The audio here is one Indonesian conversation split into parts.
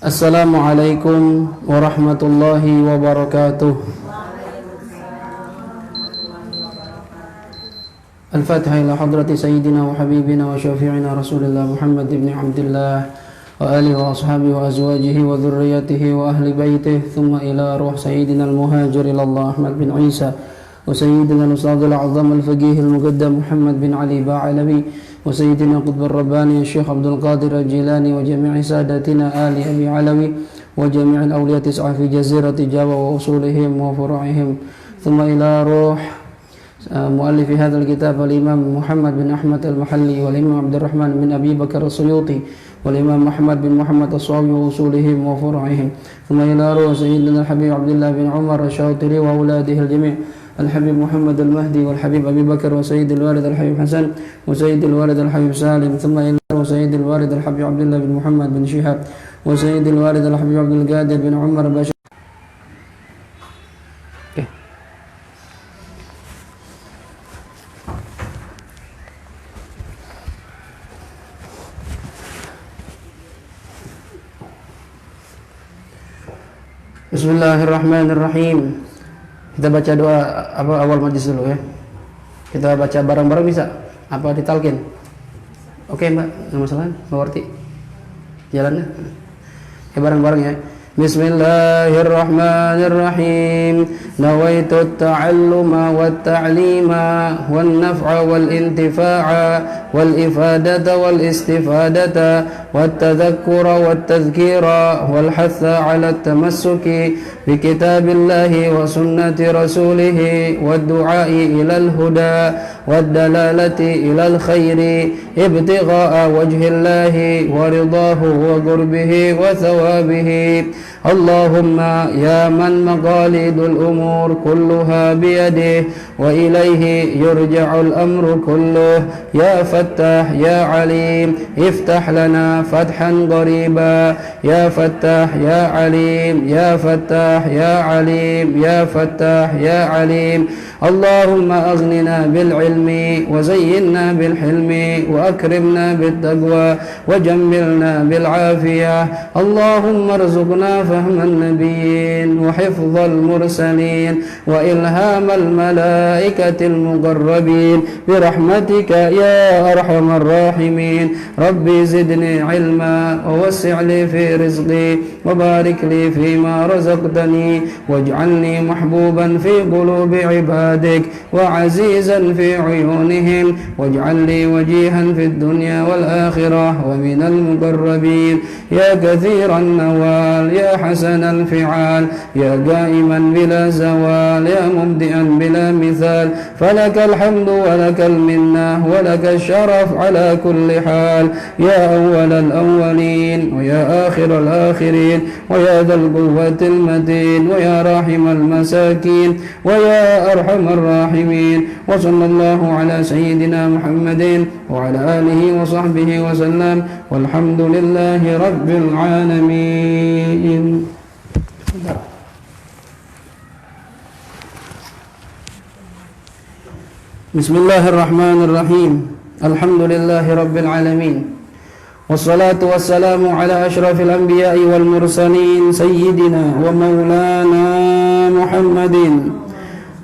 Assalamualaikum warahmatullahi wabarakatuh. Al-Fatihah ila hadrati sayyidina wa habibina wa syafi'ina Rasulillah Muhammad ibn Abdullah wa alihi wa ashabihi wa azwajihi wa dhurriyyatihi wa ahli baitihi thumma ila ruh sayyidina al-muhajir ilallah Ahmad bin Isa wa sayyidina al-ustadhul a'zam al-faqih al-muqaddam Muhammad bin Ali Ba'alawi وسيدنا قطب الرباني الشيخ عبد القادر الجيلاني وجميع سادتنا آل أبي علوي وجميع الأولياء تسعة في جزيرة جاوة وأصولهم وفروعهم ثم إلى روح مؤلف هذا الكتاب الإمام محمد بن أحمد المحلي والإمام عبد الرحمن بن أبي بكر السيوطي والإمام محمد بن محمد الصاوي وأصولهم وفروعهم ثم إلى روح سيدنا الحبيب عبد الله بن عمر الشاطري وأولاده الجميع الحبيب محمد المهدي والحبيب أبي بكر وسيد الوالد الحبيب حسن وسيد الوالد الحبيب سالم ثم إلى وسيد الوالد الحبيب عبد الله بن محمد بن شهاب وسيد الوالد الحبيب عبد القادر بن عمر باشا. Bismillahirrahmanirrahim. Kita baca doa awal majlis dulu ya. Kita baca bareng-bareng bisa? Apa ditalkin? Oke Mbak, nggak masalah, mengerti jalannya? Ya bareng-bareng ya. Bismillahirrahmanirrahim. Nawaitu at-ta'alluma wat-ta'lima wan-naf'a wal-intifa'a wal-ifadata wal-istifadata wat-tadhakkura wat-tadhkira wal-hatha 'ala at-tamassuki bi kitabillahi wa sunnati rasulih wad-du'a'i ila al-huda wad-dalalati ila al-khairi ibtigha'a wajhillahi wa ridahu wa qurbihi wa thawabihi. Allahumma ya man maqalidul umur kulluha biyadihi wa ilayhi yurja'ul amru kulluh ya fattah ya alim iftah lana fathan qariba ya fattah ya alim ya fattah ya alim ya fattah ya alim. Allahumma aghnina bil ilmi wa zayyinna bil hilmi wa akrimna bit taqwa wa jammilna bil afiyah. Allahumma arzuqna fahman nabiyyin wa hifdhal mursalin wa ilhamal malaikatil muqarrabin bi rahmatika ya arhamar rahimin. Rabbi zidni ilma wa wassi' li fi rizqi wa barik li fi ma razaqtani waj'alni mahbuban fi qulubi ibadik wa azizan fi uyunihim waj'al li wajihan fid dunya wal akhirah wa minal muqarrabin ya kathiran nawal ya hasanal fi'al ya qaiman bila zawal ya mubdi'an bila mithal falakal hamdu wa lakal minnah wa lakal syaraf ala kulli hal ya awwalal awwalin wa ya akhiral akhirin wa ya dhal quwwatil matin wa ya rahimal masakin wa ya arhamar rahimin wa sallallahu ala sayyidina Muhammadin wa ala alihi wa sahbihi wa sallam walhamdulillahi rabbil alamin. Bismillahirrahmanirrahim. Alhamdulillahi rabbil alamin. Wassalatu wassalamu ala ashrafil anbiya'i wal mursalin sayyidina wa maulana Muhammadin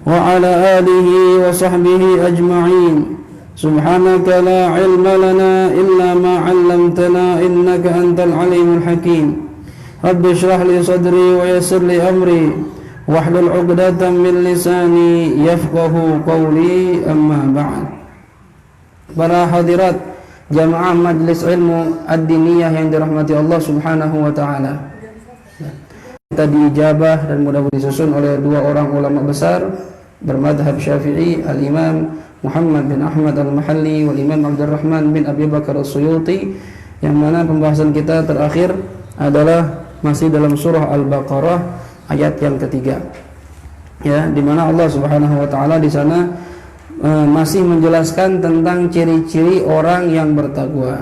wa ala alihi wa sahbihi ajma'in. Subhanaka la ilma lana illa ma 'allamtana innaka antal alimul hakim. Rabbi shrah li sadri wa yassir li amri wahlul 'uqdatam min lisani yafqahu qawli amma ba'd. Para hadirat jamaah majlis ilmu ad-diniyah yang dirahmati Allah Subhanahu wa taala. Kita diijabah dan mudah-mudahan disusun oleh dua orang ulama besar bermadhab Syafi'i, al-Imam Muhammad bin Ahmad al-Mahalli wal Imam Abdurrahman bin Abi Bakar as-Suyuti, yang mana pembahasan kita terakhir adalah masih dalam surah Al-Baqarah ayat yang ketiga. Ya, di mana Allah Subhanahu wa taala di sana masih menjelaskan tentang ciri-ciri orang yang bertakwa.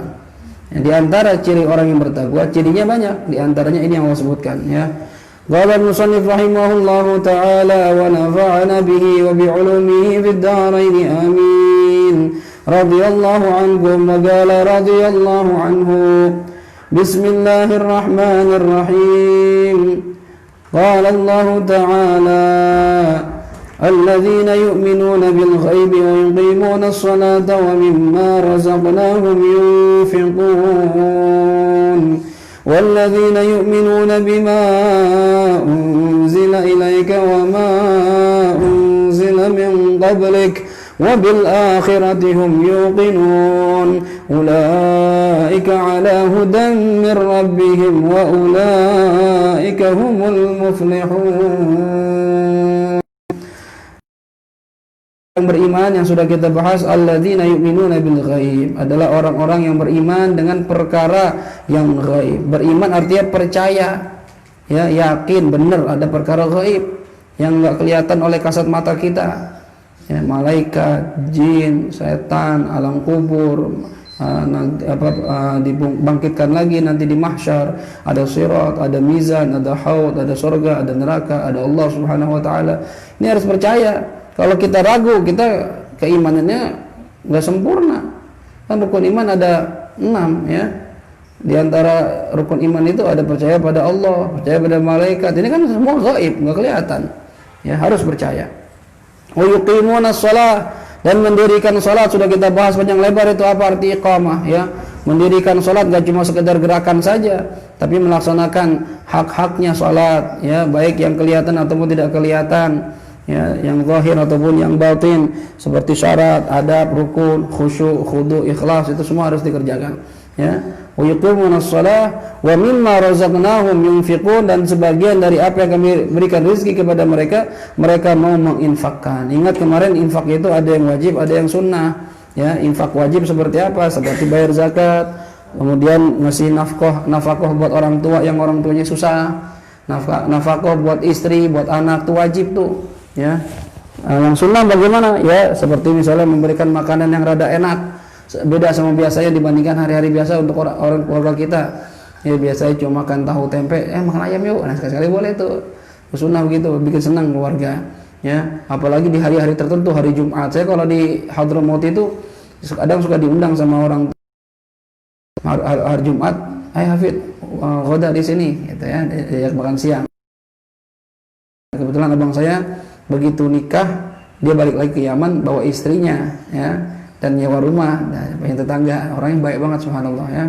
Ya, di antara ciri orang yang bertakwa, cirinya banyak. Di antaranya ini yang Allah sebutkan, ya. Qala al-musannif rahimahullahu ta'ala wa nafa'ana bihi wa bi'ulumihi fid dharain amin. Radhiyallahu anhum wa qala radhiyallahu anhu Bismillahirrahmanirrahim. Qala Allah Ta'ala الذين يؤمنون بالغيب ويقيمون الصلاة ومما رزقناهم ينفقون والذين يؤمنون بما أنزل إليك وما أنزل من قبلك وبالآخرة هم يوقنون أولئك على هدى من ربهم وأولئك هم المفلحون. Yang beriman yang sudah kita bahas, alladzina yu'minuna bil ghaib, adalah orang-orang yang beriman dengan perkara yang ghaib. Beriman artinya percaya, ya, yakin benar ada perkara ghaib yang enggak kelihatan oleh kasat mata kita. Ya, malaikat, jin, setan, alam kubur, dibangkitkan lagi nanti di mahsyar, ada sirat, ada mizan, ada haud, ada surga, ada neraka, ada Allah Subhanahu wa taala. Ini harus percaya. Kalau kita ragu, kita keimanannya nggak sempurna. Kan rukun iman ada 6, ya. Di antara rukun iman itu ada percaya pada Allah, percaya pada malaikat. Ini kan semua gaib, nggak kelihatan. Ya, harus percaya. Wa yuqimuna shalah, dan mendirikan salat. Sudah kita bahas panjang lebar itu apa arti iqamah, ya. Mendirikan salat nggak cuma sekedar gerakan saja, tapi melaksanakan hak-haknya salat, ya, baik yang kelihatan ataupun tidak kelihatan. Ya, yang zahir ataupun yang batin, seperti syarat, adab, rukun, khusyuk, khudu, ikhlas, itu semua harus dikerjakan. Ya, wa yuqimuna shalah wa mimma razaqnahum yunfiqun, dan sebagian dari apa yang kami berikan rezeki kepada mereka, mereka mau menginfakkan. Ingat kemarin infak itu ada yang wajib, ada yang sunnah. Ya, infak wajib seperti apa? Seperti bayar zakat, kemudian ngasih nafkah buat orang tua yang orang tuanya susah, nafkah buat istri, buat anak, itu wajib tuh. Ya, yang sunnah bagaimana? Ya, seperti misalnya memberikan makanan yang rada enak, beda sama biasanya dibandingkan hari-hari biasa untuk orang keluarga kita. Ya, biasanya cuma makan tahu tempe, makan ayam yuk. Nah, sekali-sekali boleh tuh. Sunnah begitu, bikin senang keluarga. Ya, apalagi di hari-hari tertentu, hari Jumat. Saya kalau di Hadramaut itu kadang suka diundang sama orang hari Jumat, Hafid, ghoda di sini, gitu ya, diajak makan siang. Kebetulan abang saya begitu nikah, dia balik lagi ke Yaman bawa istrinya, ya, dan nyewa rumah, punya tetangga, orangnya baik banget, subhanallah, ya.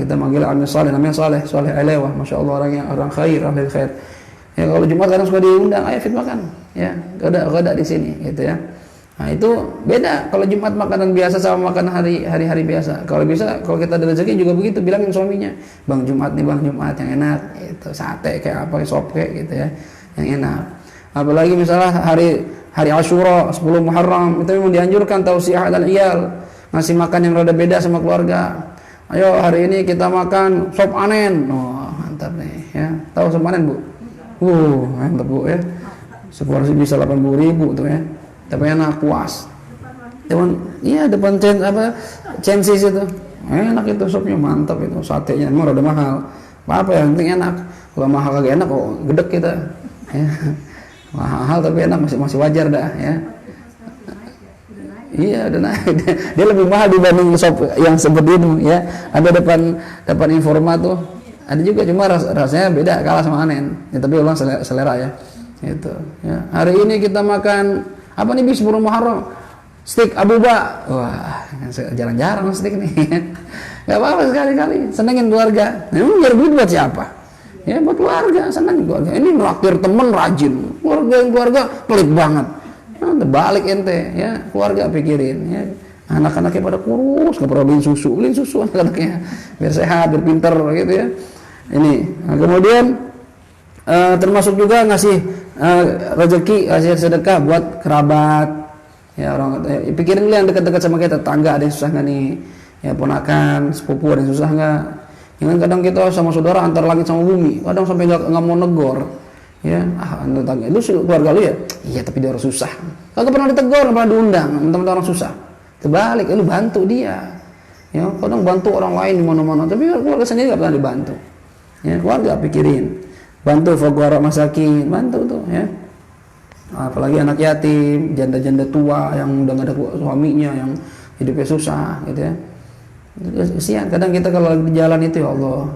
Kita manggil Amir Saleh, namanya Saleh Alewah, masya Allah, orang khair, ahli khair. Ya, kalau Jumat kadang suka diundang, ayo fit makan, ya, gada di sini, gitu ya. Nah, itu beda kalau Jumat makanan biasa sama makan hari-hari biasa. Kalau bisa, kalau kita ada rezeki juga begitu, bilangin suaminya, bang Jumat nih, bang Jumat yang enak, itu sate kayak apa, sop kayak gitu ya, yang enak. Apalagi misalnya hari Asyura 10 Muharram, itu memang dianjurkan tausiah dan iyal, ngasih makan yang rada beda sama keluarga. Ayo hari ini kita makan sop anen. Oh, mantap nih, ya. Tahu sop anen, Bu? Mantap, Bu, ya. Seporsi bisa 80.000 tuh, ya. Tapi enak, puas. Depan Censis itu. Enak itu sopnya, mantap itu. Satenya emang rada mahal. Apa yang penting enak. Kalau mahal kagak enak, gedek kita. Ya. Mahal tapi enak, masih wajar dah, ya. Iya, udah naik. Dia lebih mahal dibanding sop yang seperti itu, ya. Ada depan Informa tuh. Ada juga, cuma rasanya beda, kalah sama anen. Ya, tapi ulang selera ya. Gitu. Ya. Hari ini kita makan apa nih, bis 10 Muharram? Steak Abuba. Wah, jarang-jarang steak nih. Gak apa-apa, sekali-kali senengin keluarga. Emang biar duit buat siapa? Ya, buat keluarga, senang keluarga. Ini nraktir temen rajin, keluarga pelit banget. Nah, balik ente, ya, keluarga pikirin, ya. Anak-anaknya pada kurus, nggak pernah beliin susu anak-anaknya, biar sehat, biar pinter, gitu ya. Ini, nah, kemudian termasuk juga ngasih rezeki, ngasih sedekah buat kerabat, ya, orang. Pikirin yang dekat-dekat sama kita, tetangga ada yang susah nggak nih, ya, ponakan, sepupu ada yang susah nggak. Jangan kadang kita sama saudara antar langit sama bumi, kadang sampai nggak mau negor, ya, tetangga lu keluarga lu ya, iya tapi dia orang susah, kagak pernah ditegur, nggak pernah diundang, teman-teman orang susah, terbalik, lu bantu dia, ya, kadang bantu orang lain di mana-mana, tapi keluarga sendiri nggak pernah dibantu, ya, keluarga pikirin, bantu fuqara masakin, bantu tuh, ya, apalagi anak yatim, janda-janda tua yang udah nggak ada suaminya, yang hidupnya susah, gitu ya. Kesian. Kadang kita kalau lagi di jalan itu, ya Allah,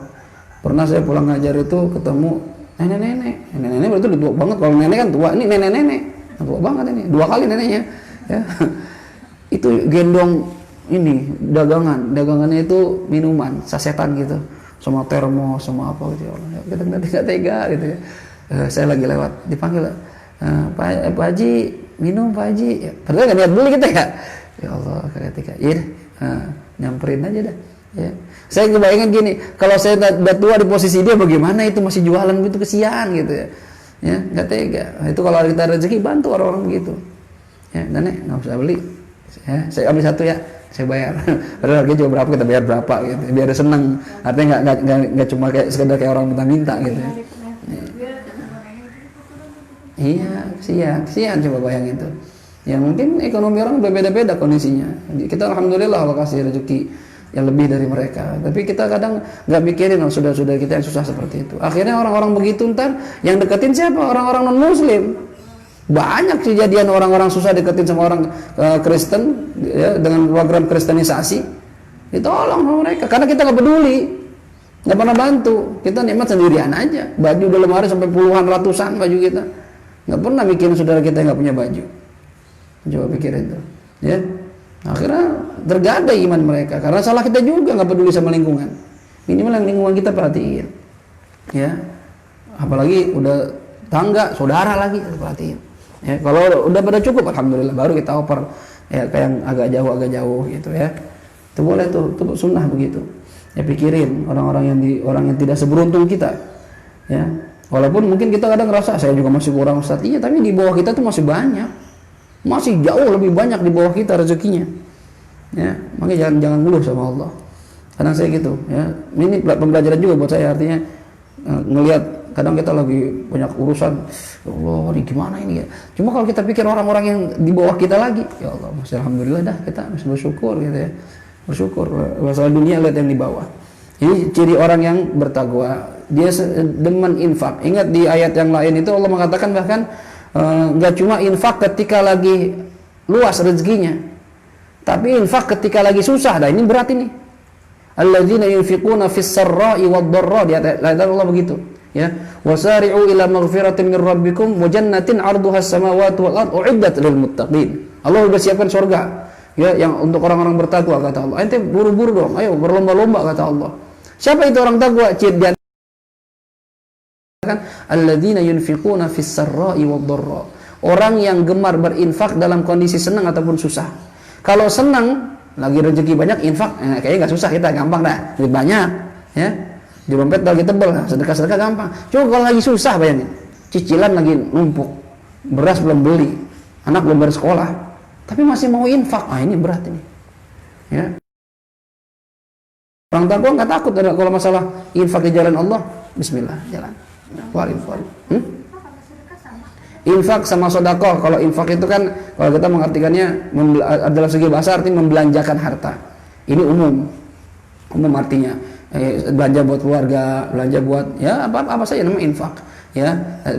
pernah saya pulang ngajar itu ketemu nenek-nenek berarti udah tua banget. Kalau nenek kan tua, ini nenek-nenek tua banget ini, 2 kali neneknya ya. Itu gendong ini dagangannya itu minuman sasetan gitu, sama termos sama apa gitu. Ya Allah, kita nggak tega gitu ya. Saya lagi lewat dipanggil, Pak Haji minum, Pak Haji ya, padahal nggak niat beli kita ya. Ya Allah, ketika ya nyamperin aja dah ya. Saya kebayangin gini, kalau saya udah tua di posisi dia bagaimana, itu masih jualan gitu, kesian gitu ya. Ya, nggak tega. Itu kalau kita rezeki bantu orang-orang begitu. Ya, Nenek nggak usah beli. Ya, saya ambil 1 ya, saya bayar. Padahal harganya juga berapa, kita bayar berapa gitu. Biar dia seneng. Artinya nggak cuma kayak sekedar kayak orang minta-minta gitu. Ya. Iya, kesian coba bayangin itu. Ya mungkin ekonomi orang berbeda-beda kondisinya. Kita alhamdulillah Allah kasih rezeki yang lebih dari mereka, tapi kita kadang nggak mikirin sudah kita yang susah seperti itu. Akhirnya orang-orang begitu ntar yang deketin siapa? Orang-orang non muslim. Banyak kejadian orang-orang susah deketin sama orang Kristen ya, dengan program kristenisasi. Ditolong sama mereka karena kita nggak peduli, nggak pernah bantu. Kita nikmat sendirian aja. Baju udah lemari sampai puluhan ratusan baju kita, nggak pernah mikirin saudara kita yang nggak punya baju. Coba pikirin tuh ya. Akhirnya tergada iman mereka karena salah kita juga, nggak peduli sama lingkungan. Minimal yang lingkungan kita perhatiin ya, apalagi udah tangga saudara lagi perhatiin ya. Kalau udah pada cukup alhamdulillah, baru kita oper ya kayak yang agak jauh gitu ya. Itu boleh tuh, itu sunnah begitu ya. Pikirin orang yang tidak seberuntung kita ya. Walaupun mungkin kita kadang ngerasa saya juga masih kurang Ustaz, iya, tapi di bawah kita tuh masih banyak, masih jauh lebih banyak di bawah kita rezekinya ya. Makanya jangan ngeluh sama Allah. Kadang saya gitu ya, ini pembelajaran juga buat saya, artinya ngelihat kadang kita lagi banyak urusan, ya Allah ini gimana ini ya. Cuma kalau kita pikir orang-orang yang di bawah kita lagi, ya Allah masih alhamdulillah dah, kita masih bersyukur gitu ya. Bersyukur. Masalah dunia lihat yang di bawah. Ini ciri orang yang bertakwa, dia demen infak. Ingat di ayat yang lain itu Allah mengatakan bahkan nggak cuma infak ketika lagi luas rezekinya, tapi infak ketika lagi susah. Nah ini berat ini. Alladzina yunfiquna fis sarra'i wad dharra, di ayat Allah begitu ya. Wasari'u ila maghfiratin min rabbikum wa jannatin 'arduhas samawati wal ardh u'iddat lil muttaqin. Allah sudah siapkan surga ya yang untuk orang-orang bertakwa kata Allah. Ente buru-buru dong, ayo berlomba-lomba kata Allah. Siapa itu orang takwa? Ciri kan alladzina yunfiquna fis sarra'i wad dharra. Orang yang gemar berinfak dalam kondisi senang ataupun susah. Kalau senang lagi rezeki banyak, infak kayaknya nggak susah, kita gampang dah, duit banyak ya, di dompet lagi tebel, sedekah gampang. Cuma kalau lagi susah, bayangin cicilan lagi numpuk, beras belum beli, anak belum bayar sekolah, tapi masih mau infak, ini berat ini ya. Orang takwa nggak takut kalau masalah infak di jalan Allah, bismillah jalan keluarin. Infak sama sedekah. Kalau infak itu kan kalau kita mengartikannya adalah segi bahasa artinya membelanjakan harta. Ini umum artinya belanja buat keluarga, belanja buat ya apa saja namanya infak ya.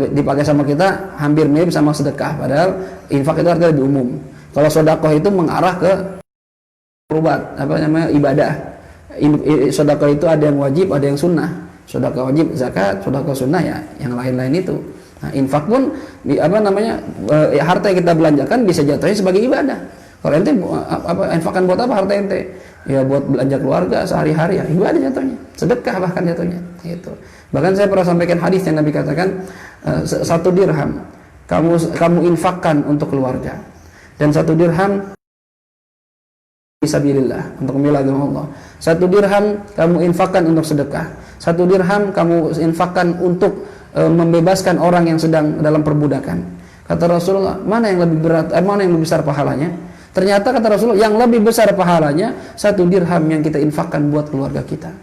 Dipakai sama kita hampir mirip sama sedekah, padahal infak itu artinya lebih umum. Kalau sedekah itu mengarah ke kurbat, ibadah. Sedekah itu ada yang wajib, ada yang sunnah. Sedekah wajib zakat, sedekah sunnah ya yang lain-lain itu. Nah, infak pun harta yang kita belanjakan bisa jatuhnya sebagai ibadah. Kalau ente infakan buat apa harta ente? Ya buat belanja keluarga sehari-hari ya, ibadah jatuhnya. Sedekah bahkan jatuhnya. Gitu. Bahkan saya pernah sampaikan hadis yang Nabi katakan 1 dirham kamu infakkan untuk keluarga dan 1 dirham fisabilillah, untuk membela agama Allah. 1 dirham kamu infakkan untuk sedekah. 1 dirham kamu infakkan untuk membebaskan orang yang sedang dalam perbudakan. Kata Rasulullah, mana yang lebih berat, mana yang lebih besar pahalanya? Ternyata kata Rasulullah, yang lebih besar pahalanya 1 dirham yang kita infakkan buat keluarga kita.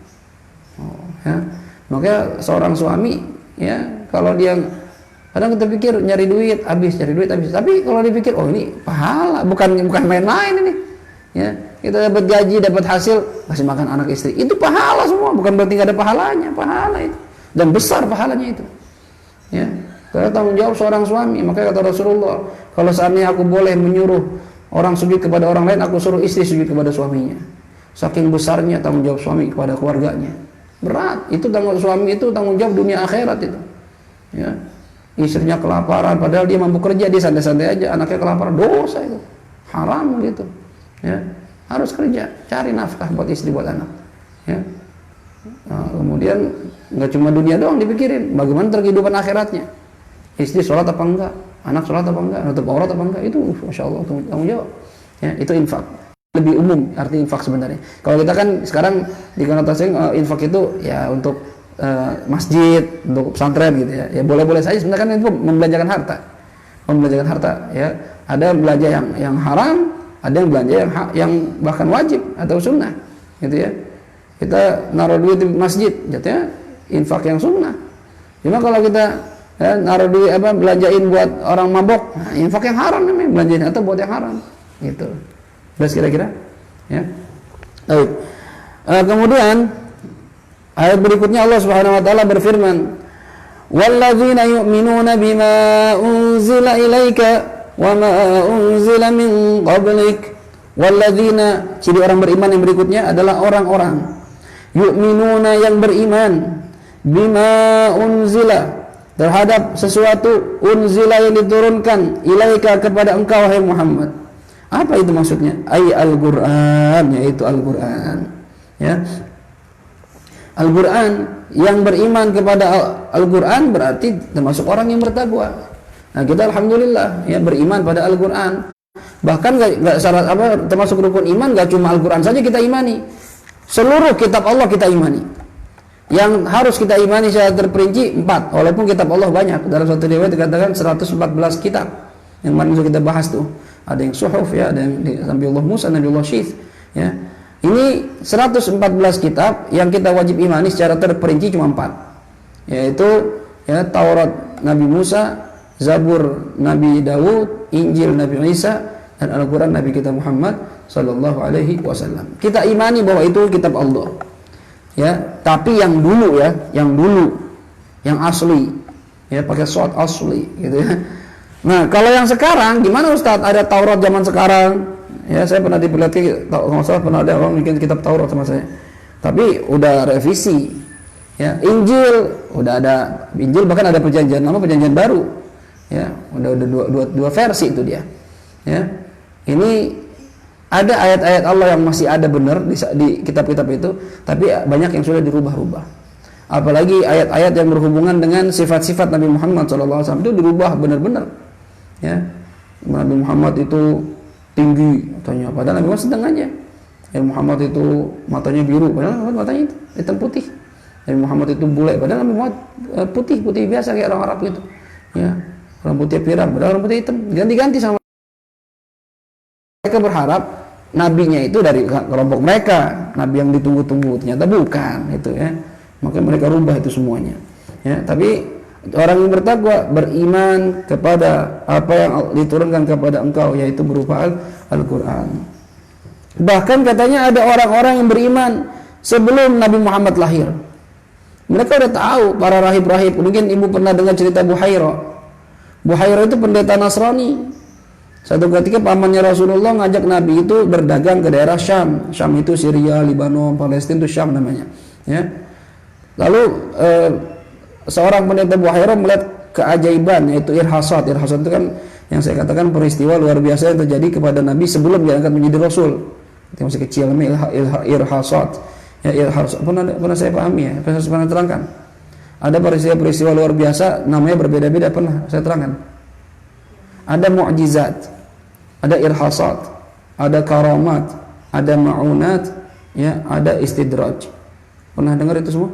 Ya. Makanya seorang suami, ya kalau dia kadang kita pikir nyari duit habis, tapi kalau dipikir, oh ini pahala, bukan main-main ini. Ya, kita dapat gaji, dapat hasil, kasih makan anak istri, itu pahala semua, bukan berarti nggak ada pahalanya, pahala itu. Dan besar pahalanya itu ya, karena tanggung jawab seorang suami. Makanya kata Rasulullah, kalau seandainya aku boleh menyuruh orang sujud kepada orang lain, aku suruh istri sujud kepada suaminya. Saking besarnya tanggung jawab suami kepada keluarganya. Berat, itu tanggung suami itu tanggung jawab dunia akhirat itu. Ya. Istrinya kelaparan, padahal dia mampu kerja, dia santai-santai aja, anaknya kelaparan, dosa itu. Haram gitu. Ya. Harus kerja, cari nafkah buat istri, buat anak. Ya. Nah, kemudian nggak cuma dunia doang dipikirin, bagaimana kehidupan akhiratnya. Istri sholat apa enggak, anak sholat apa enggak, nutup aurat apa enggak, itu masya Allah tanggung jawab. Ya, itu infak. Lebih umum arti infak sebenarnya. Kalau kita kan sekarang dikonotasikan infak itu ya untuk masjid, untuk pesantren gitu ya. Ya boleh-boleh saja sebenarnya kan itu membelanjakan harta. Membelanjakan harta ya. Ada belanja yang haram, ada yang belanja yang bahkan wajib atau sunnah gitu ya. Kita naruh duit di masjid, jatuhnya infak yang sunnah. Cuma kalau kita naruh duit belanjain buat orang mabok, nah, infak yang haram namanya, belanjain atau buat yang haram gitu. Beres kira-kira ya. Baik. Kemudian ayat berikutnya Allah Subhanahu wa taala berfirman, "Walladzina yu'minuna bima unzila ilaika wa ma unzila min qablik." Walladzina, ciri orang beriman yang berikutnya adalah orang-orang yu'minuna yang beriman bima unzila, terhadap sesuatu unzila yang diturunkan ilaika kepada engkau wahai Muhammad. Apa itu maksudnya? Al-Qur'an, yaitu Al-Qur'an. Ya. Al-Qur'an, yang beriman kepada Al-Qur'an berarti termasuk orang yang bertakwa. Nah, kita alhamdulillah ya beriman pada Al-Qur'an. Bahkan enggak syarat termasuk rukun iman, enggak cuma Al-Qur'an saja kita imani. Seluruh kitab Allah kita imani. Yang harus kita imani secara terperinci 4, walaupun kitab Allah banyak. Dalam satu riwayat dikatakan 114 kitab. Yang mana kita bahas tuh. Ada yang suhuf ya, ada yang Nabiullah Musa, Nabiullah Syith ya. Ini 114 kitab yang kita wajib imani secara terperinci cuma 4. Yaitu ya Taurat Nabi Musa, Zabur Nabi Daud, Injil Nabi Isa, dan Al-Qur'an Nabi kita Muhammad sallallahu alaihi wasallam. Kita imani bahwa itu kitab Allah. Ya, tapi yang dulu ya, yang asli. Ya, pakai short asli gitu ya. Nah, kalau yang sekarang gimana Ustaz? Ada Taurat zaman sekarang. Ya, saya pernah diperlihatkan, kalau salah pernah ada orang bikin kitab Taurat sama saya. Tapi udah revisi. Ya, Injil udah ada, Injil bahkan ada perjanjian lama, perjanjian baru. Ya, udah dua versi itu dia. Ya. Ini ada ayat-ayat Allah yang masih ada benar di kitab-kitab itu, tapi banyak yang sudah dirubah-rubah. Apalagi ayat-ayat yang berhubungan dengan sifat-sifat Nabi Muhammad SAW itu dirubah benar-benar. Ya, Nabi Muhammad itu tinggi matanya, padahal Nabi Muhammad sedang aja. Nabi Muhammad itu matanya biru, padahal matanya itu hitam putih. Nabi Muhammad itu bule, padahal Nabi Muhammad putih biasa kayak orang Arab gitu. Ya, orang putih pirang, padahal orang putih hitam. Ganti-ganti sama. Mereka berharap nabinya itu dari kelompok mereka, nabi yang ditunggu-tunggu, ternyata bukan itu ya. Maka mereka rubah itu semuanya. Ya, tapi orang yang bertakwa beriman kepada apa yang diturunkan kepada engkau, yaitu berupa Al-Qur'an. Bahkan katanya ada orang-orang yang beriman sebelum Nabi Muhammad lahir. Mereka udah tahu, para rahib-rahib. Mungkin ibu pernah dengar cerita Buhairah. Buhairah itu pendeta Nasrani. Satu ketika pamannya Rasulullah ngajak Nabi itu berdagang ke daerah Syam. Syam itu Syria, Lebanon, Palestina itu Syam namanya. Ya. Lalu seorang pendeta Buhairah melihat keajaiban, yaitu irhasat. Irhasat itu kan yang saya katakan peristiwa luar biasa yang terjadi kepada Nabi sebelum diangkat menjadi Rasul. Itu masih kecil namanya irhasat. Ya, irhasat pernah saya pahami ya, pernah terangkan. Ada peristiwa luar biasa namanya berbeda-beda, pernah saya terangkan. Ada mukjizat, ada irhasat, ada karamat, ada ma'unat, ya, ada istidraj. Pernah dengar itu semua?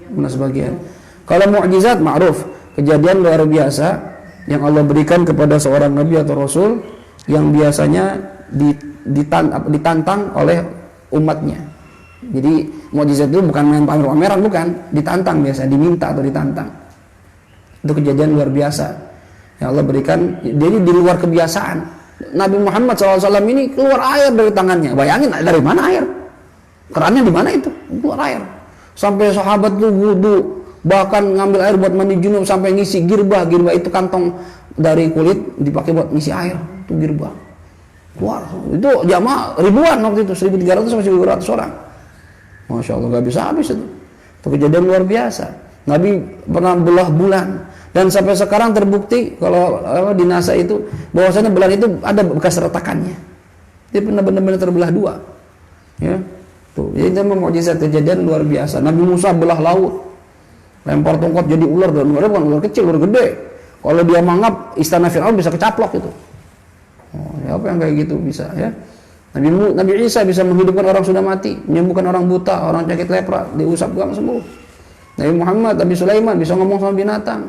Pernah sebagian. Kalau mukjizat ma'ruf, kejadian luar biasa yang Allah berikan kepada seorang nabi atau rasul yang biasanya ditantang oleh umatnya. Jadi mukjizat itu bukan main pamer-pameran, bukan, ditantang biasa, diminta atau ditantang. Itu kejadian luar biasa yang Allah berikan. Jadi di luar kebiasaan. Nabi Muhammad SAW ini keluar air dari tangannya. Bayangin dari mana air? Kerannya di mana itu? Keluar air. Sampai sahabat tuh wudu, bahkan ngambil air buat mandi junub, sampai ngisi girbah. Girbah itu kantong dari kulit dipakai buat ngisi air. Itu girbah. Keluar. Itu jamaah ribuan waktu itu, 1.300 sampai 1.200 orang. Masya Allah, gak bisa habis itu. Itu kejadian luar biasa. Nabi pernah belah bulan. Dan sampai sekarang terbukti kalau di NASA itu bahwasanya bulan itu ada bekas retakannya. Dia pernah benar-benar terbelah dua. Ya. Tuh, jadi itu mukjizat, kejadian luar biasa. Nabi Musa belah laut. Lempar tongkat jadi ular, dan ular bukan ular kecil, ular gede. Kalau dia mangap, istana Firaun bisa kecaplok itu. Oh, ya apa yang kayak gitu bisa ya? Nabi Isa bisa menghidupkan orang sudah mati, menyembuhkan orang buta, orang sakit lepra, diusap gam sembuh. Nabi Muhammad, Nabi Sulaiman bisa ngomong sama binatang.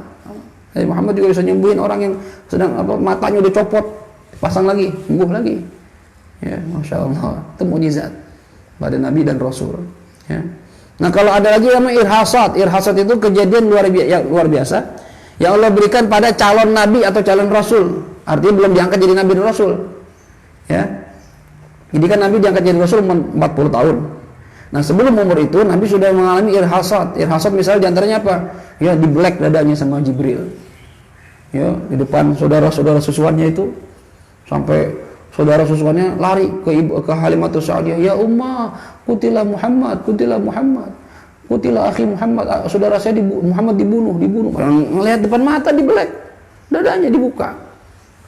Nabi Muhammad juga bisa nyembuhin orang yang sedang matanya udah copot, pasang lagi, sembuh lagi. Ya, Masya Allah, itu mukjizat pada Nabi dan Rasul. Ya. Nah kalau ada lagi namanya irhasat. Irhasat itu kejadian luar biasa yang Allah berikan pada calon Nabi atau calon Rasul. Artinya belum diangkat jadi Nabi dan Rasul. Ya. Jadi kan Nabi diangkat jadi Rasul 40 tahun. Nah sebelum umur itu Nabi sudah mengalami irhasat. Irhasat misalnya diantaranya apa? Ya dibelek dadanya sama Jibril. Ya di depan saudara-saudara susuannya itu, sampai saudara susuannya lari ke Halimatus Sa'diyah. Ya Ummah, kutilah Muhammad, kutilah akhi Muhammad. Saudara saya Muhammad dibunuh. Melihat depan mata dibelek, dadanya dibuka.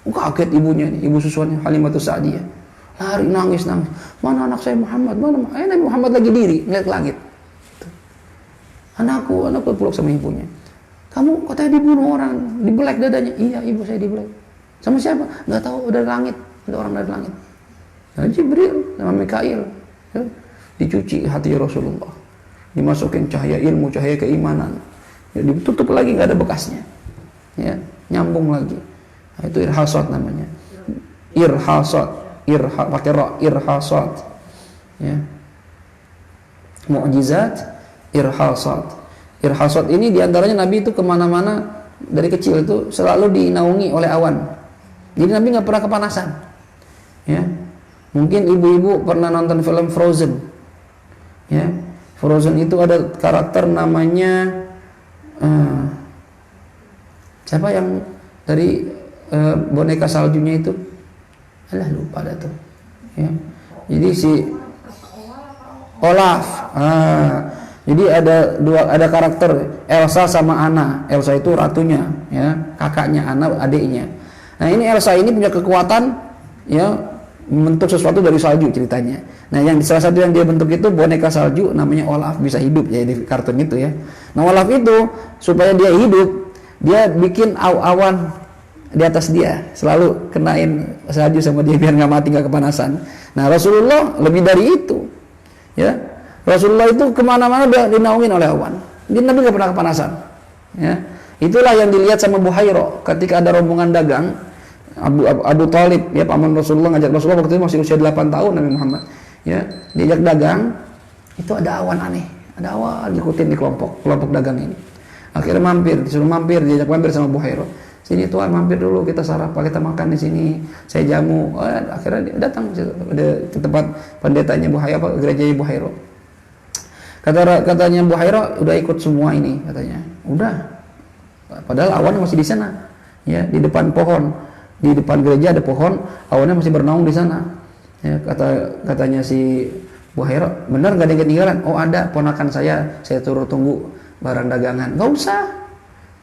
Kaget ibunya nih, ibu susuannya Halimatus Sa'diyah. Lari nangis. Mana anak saya Muhammad? Mana? Nabi Muhammad lagi diri ngeliat ke langit. Anakku peluk sama ibunya. Kamu katanya dibunuh orang, dibelek dadanya. Iya, ibu saya dibelek. Sama siapa? Enggak tahu, dari langit. Ada orang dari langit. Nah, Jibril sama Mikail. Ya, dicuci hati Rasulullah. Dimasukin cahaya ilmu, cahaya keimanan. Ya, ditutup lagi, enggak ada bekasnya. Ya, nyambung lagi. Nah, itu irhasat namanya. Irhasat. Pakai ra, irhasat. Ya. Mukjizat, irhasat. Irhasat ini diantaranya Nabi itu kemana-mana dari kecil itu selalu dinaungi oleh awan. Jadi Nabi nggak pernah kepanasan. Ya, mungkin ibu-ibu pernah nonton film Frozen. Ya, Frozen itu ada karakter namanya siapa yang dari boneka saljunya itu? Alah lupa dah tuh. Ya, jadi si Olaf. Jadi ada karakter Elsa sama Anna. Elsa itu ratunya, ya, kakaknya, Anna adiknya. Nah ini Elsa ini punya kekuatan, ya, membentuk sesuatu dari salju ceritanya. Nah yang salah satu yang dia bentuk itu boneka salju namanya Olaf, bisa hidup ya di kartun itu ya. Nah Olaf itu supaya dia hidup, dia bikin awan di atas dia, selalu kenain salju sama dia biar nggak mati, nggak kepanasan. Nah Rasulullah lebih dari itu, ya. Rasulullah itu kemana-mana dinaungin oleh awan. Jadi Nabi nggak pernah kepanasan. Ya. Itulah yang dilihat sama Buhairah ketika ada rombongan dagang. Abu Talib, ya paman Rasulullah, ngajak Rasulullah waktu itu masih usia 8 tahun Nabi Muhammad. Ya, diajak dagang, itu ada awan aneh. Ada awan diikutin di kelompok dagang ini. Akhirnya disuruh mampir, diajak mampir sama Buhairah. Sini Tuhan, mampir dulu, kita sarapan, kita makan di sini, saya jamu. Akhirnya dia datang ke tempat pendetanya Buhairah, gerejanya Buhairah. Katanya Buhairah udah ikut semua ini, katanya. Udah. Padahal awan masih di sana. Ya, di depan pohon. Di depan gereja ada pohon, awannya masih bernaung di sana. Ya, katanya si Buhairah, benar enggak ada yang ketinggalan? Oh, ada, ponakan saya turun tunggu barang dagangan. Enggak usah.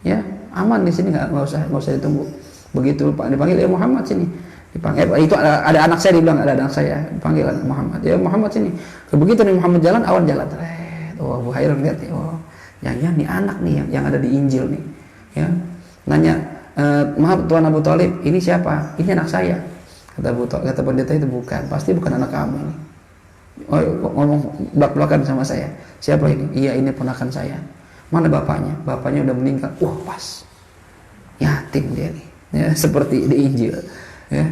Ya, aman di sini, enggak usah ditunggu. Begitu Pak dipanggil, ya Muhammad sini. Dipanggil, itu ada anak saya, dibilang ada anak saya, dipanggil Muhammad. Ya Muhammad sini. Begitu nih Muhammad jalan, awan jalan. Oh, Buhairah lihat nih, oh, jangan nih anak nih yang ada di Injil nih, ya. Nanya, maaf Tuan Abu Talib, ini siapa? Ini anak saya. Kata pendeta itu, bukan, pasti bukan anak kamu ini. Oh, ngomong belak-belakan sama saya. Siapa ini? Iya, ini ponakan saya. Mana bapaknya? Bapaknya udah meninggal. Wah, pas. Yatim dia nih. Ya, seperti di Injil. Ya.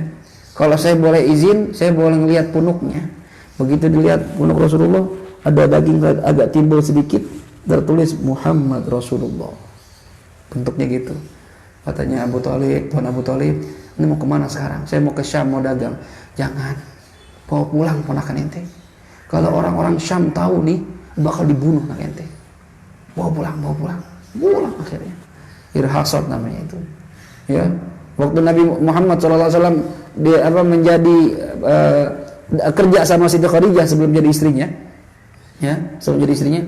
Kalau saya boleh izin, saya boleh ngelihat punuknya. Begitu dilihat punuk Rasulullah, ada daging agak timbul sedikit, tertulis Muhammad Rasulullah. Bentuknya gitu. Katanya Abu Talib, Tuan Abu Talib, ini mau kemana sekarang? Saya mau ke Syam, mau dagang. Jangan, bawa pulang ponakan ente. Kalau orang-orang Syam tahu nih, bakal dibunuh anak ente. Bawa pulang akhirnya. Irhasat namanya itu. Ya, waktu Nabi Muhammad SAW dia menjadi kerja sama Siti Khadijah sebelum jadi istrinya, ya, sebelum jadi istrinya.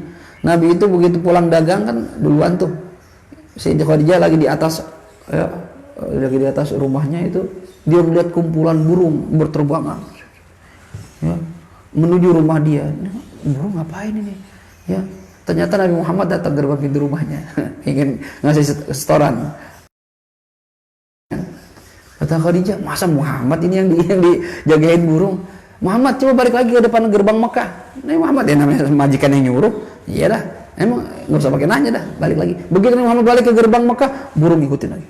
Nabi itu begitu pulang dagang kan duluan tuh, Siti Khadijah lagi di atas, ya, lagi di atas rumahnya itu, dia melihat kumpulan burung berterbangan, ya, menuju rumah dia. Burung ngapain ini? Ya, ternyata Nabi Muhammad datang gerbang pintu rumahnya, ingin ngasih setoran. Kata Khadijah, masa Muhammad ini yang dijagain burung? Muhammad coba balik lagi ke depan gerbang Mekah. Nah, Muhammad ya namanya majikan yang nyuruh. Iya dah, emang nggak usah pakai nanya dah, balik lagi. Begitu Muhammad balik ke gerbang Mekah, burung ikutin lagi.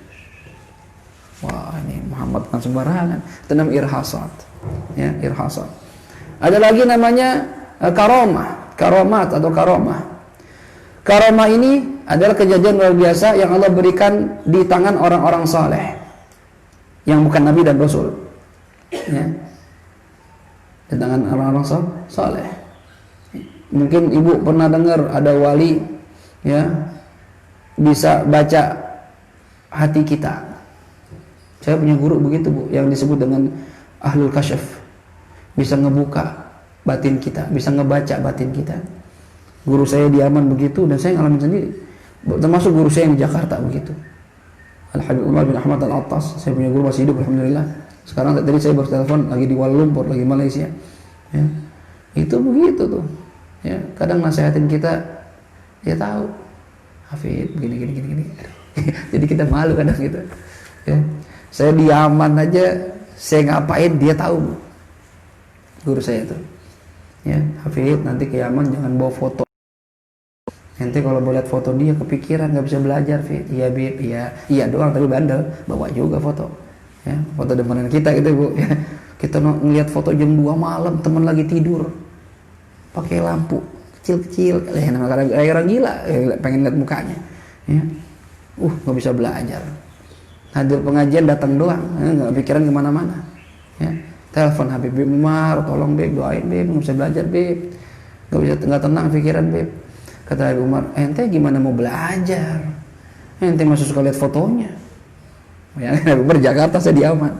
Wah, ini Muhammad bukan sembarangan. Itu namanya irhasat. Ya, irhasat. Ada lagi namanya karomat atau karomah. Karomah ini adalah kejadian luar biasa yang Allah berikan di tangan orang-orang saleh, yang bukan Nabi dan Rasul, ya, di tangan orang-orang saleh. Mungkin ibu pernah dengar ada wali, ya, bisa baca hati kita. Saya punya guru begitu, Bu, yang disebut dengan ahlul kasyaf, bisa ngebuka batin kita, bisa ngebaca batin kita. Guru saya di Yaman begitu, dan saya ngalamin sendiri. Termasuk guru saya yang di Jakarta begitu, Al-Habib Umar bin Ahmad Al-Attas. Saya punya guru masih hidup, alhamdulillah. Sekarang tadi saya baru telepon lagi di Kuala Lumpur, lagi Malaysia. Ya, itu begitu tuh. Ya, kadang nasihatin kita, dia tahu, Hafid gini. Jadi kita malu kadang gitu. Ya, saya di Yaman aja, saya ngapain dia tahu. Guru saya itu. Ya, Hafid nanti ke Yaman jangan bawa foto. Nanti kalau boleh lihat foto dia kepikiran nggak bisa belajar, Fit. Iya, Bib, iya doang tapi bandel, bawa juga foto. Ya, foto depanan kita gitu, Bu. Ya. Kita ngelihat foto jam 2 malam, teman lagi tidur. Pakai lampu kecil-kecil, kayak orang gila, pengen lihat mukanya. Ya. Nggak bisa belajar. Hadir pengajian datang doang, nggak pikiran kemana-mana. Ya. Telepon Habib Umar, tolong Bib, doain Bib, nggak bisa belajar Bib. Nggak tenang pikiran Bib. Kata Habib Umar, ente gimana mau belajar? Ente masih suka lihat fotonya. Yang Habib Umar Jakarta, saya di Yaman.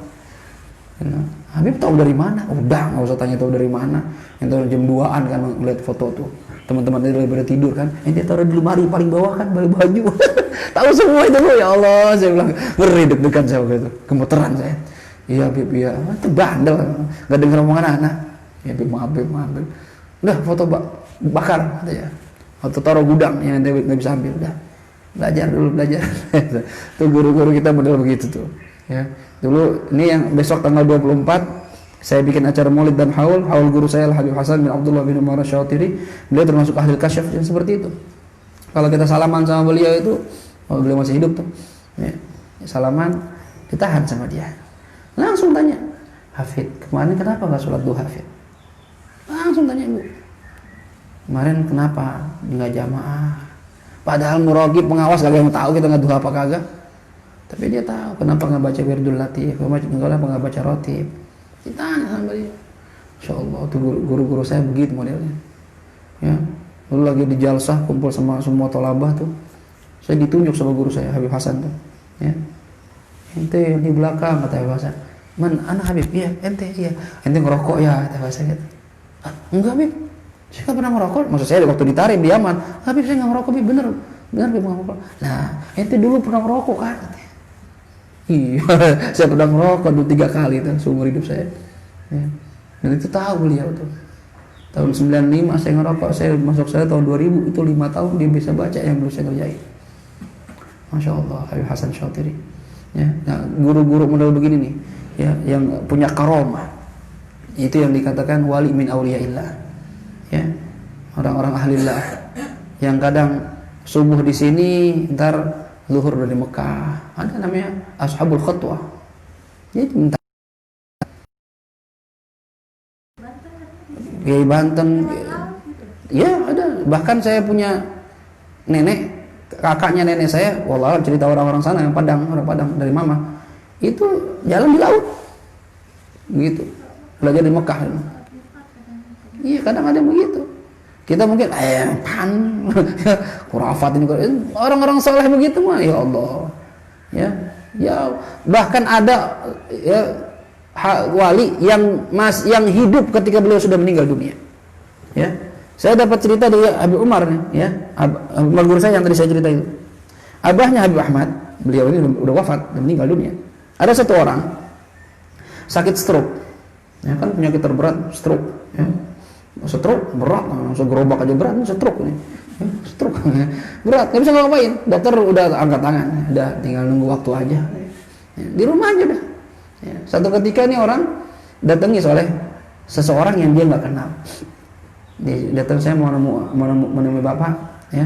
Habib tahu dari mana? Udah, nggak usah tanya tahu dari mana. Yang tahu jam 2-an kan ngeliat foto tuh. Teman-teman itu lagi pada tidur kan. Ente taruh di lemari paling bawah kan, baju. Tahu semua itu, Bu. Ya Allah, saya bilang ngeri deg-degan saya waktu itu. Gemeteran saya. Iya, Habib, iya. Itu bandel, nggak dengar omongan anak. Ya, Habib, maaf. Udah, foto bakar katanya. Atau taruh gudang yang nanti nggak bisa ambil. Udah, belajar. Tuh guru-guru kita model begitu tuh. Ya, dulu ini yang besok tanggal 24 saya bikin acara Maulid dan haul guru saya Al-Habib Hasan bin Abdullah bin Umar Syatiri. Beliau termasuk ahli kasyaf yang seperti itu. Kalau kita salaman sama beliau itu, kalau beliau masih hidup tuh, ya, salaman ditahan sama dia. Langsung tanya, Hafid, kemarin kenapa nggak sholat duha, Hafid? Langsung tanya, Bu. Kemarin kenapa nggak jamaah? Padahal muragib pengawas kagak yang tahu kita nggak duha apa kagak. Tapi dia tahu kenapa nggak baca wirdul latif, kenapa nggak baca rotib. Ditanya sama dia. Insya Allah tuh guru-guru saya begitu modelnya. Ya, dulu lagi di jalsah kumpul sama semua tolabah tuh. Saya ditunjuk sama guru saya Habib Hasan tuh. Ya, ente yang di belakang kata Habib Hasan. Man, anak Habib, iya, ente ngerokok ya kata Habib Hasan gitu. Enggak, Habib. Saya nggak pernah ngerokok. Maksud saya waktu ditarik di Yaman, Habib saya nggak ngerokok, Habib, bener Habib nggak ngerokok. Nah, ente dulu pernah ngerokok kan? Iya, saya pernah ngerokok 3 kali itu seumur hidup saya. Ya. Dan itu tahu beliau tuh. Tahun 95 saya ngerokok, saya tahun 2000 itu 5 tahun dia bisa baca yang belum saya kerjain. Masya Allah, Habib Hasan Syatiri. Ya, nah, guru-guru model begini nih, ya, yang punya karomah. Itu yang dikatakan wali min auliyaillah. Ya, orang-orang ahlillah yang kadang subuh di sini, ntar zuhur dari Mekah. Ada namanya ashabul khutwah. Jadi minta Kiai Banten. Ya ada. Bahkan saya punya nenek, kakaknya nenek saya, wallah cerita orang-orang sana yang orang Padang dari mama. Itu jalan di laut. Begitu. Belajar di Mekah. Iya, kadang ada begitu. Kita mungkin khurafat ini, orang-orang saleh begitu mah, ya Allah. Ya, bahkan ada ya wali yang hidup ketika beliau sudah meninggal dunia. Ya. Saya dapat cerita dari Habib Umar ya. Umar guru saya yang tadi saya cerita itu. Abahnya Habib Ahmad, beliau ini udah wafat, udah meninggal dunia. Ada satu orang sakit stroke. Ya kan penyakit terberat stroke, ya. Stroke berat, segerobak aja berat, stroke nih. Ya, stroke berat, nggak bisa ngapain. Dokter udah angkat tangan, udah tinggal nunggu waktu aja. Ya, di rumah aja dah. Ya, satu ketika ini orang datangi oleh seseorang yang dia nggak kenal. Dia datang, saya mau menemui bapak, ya.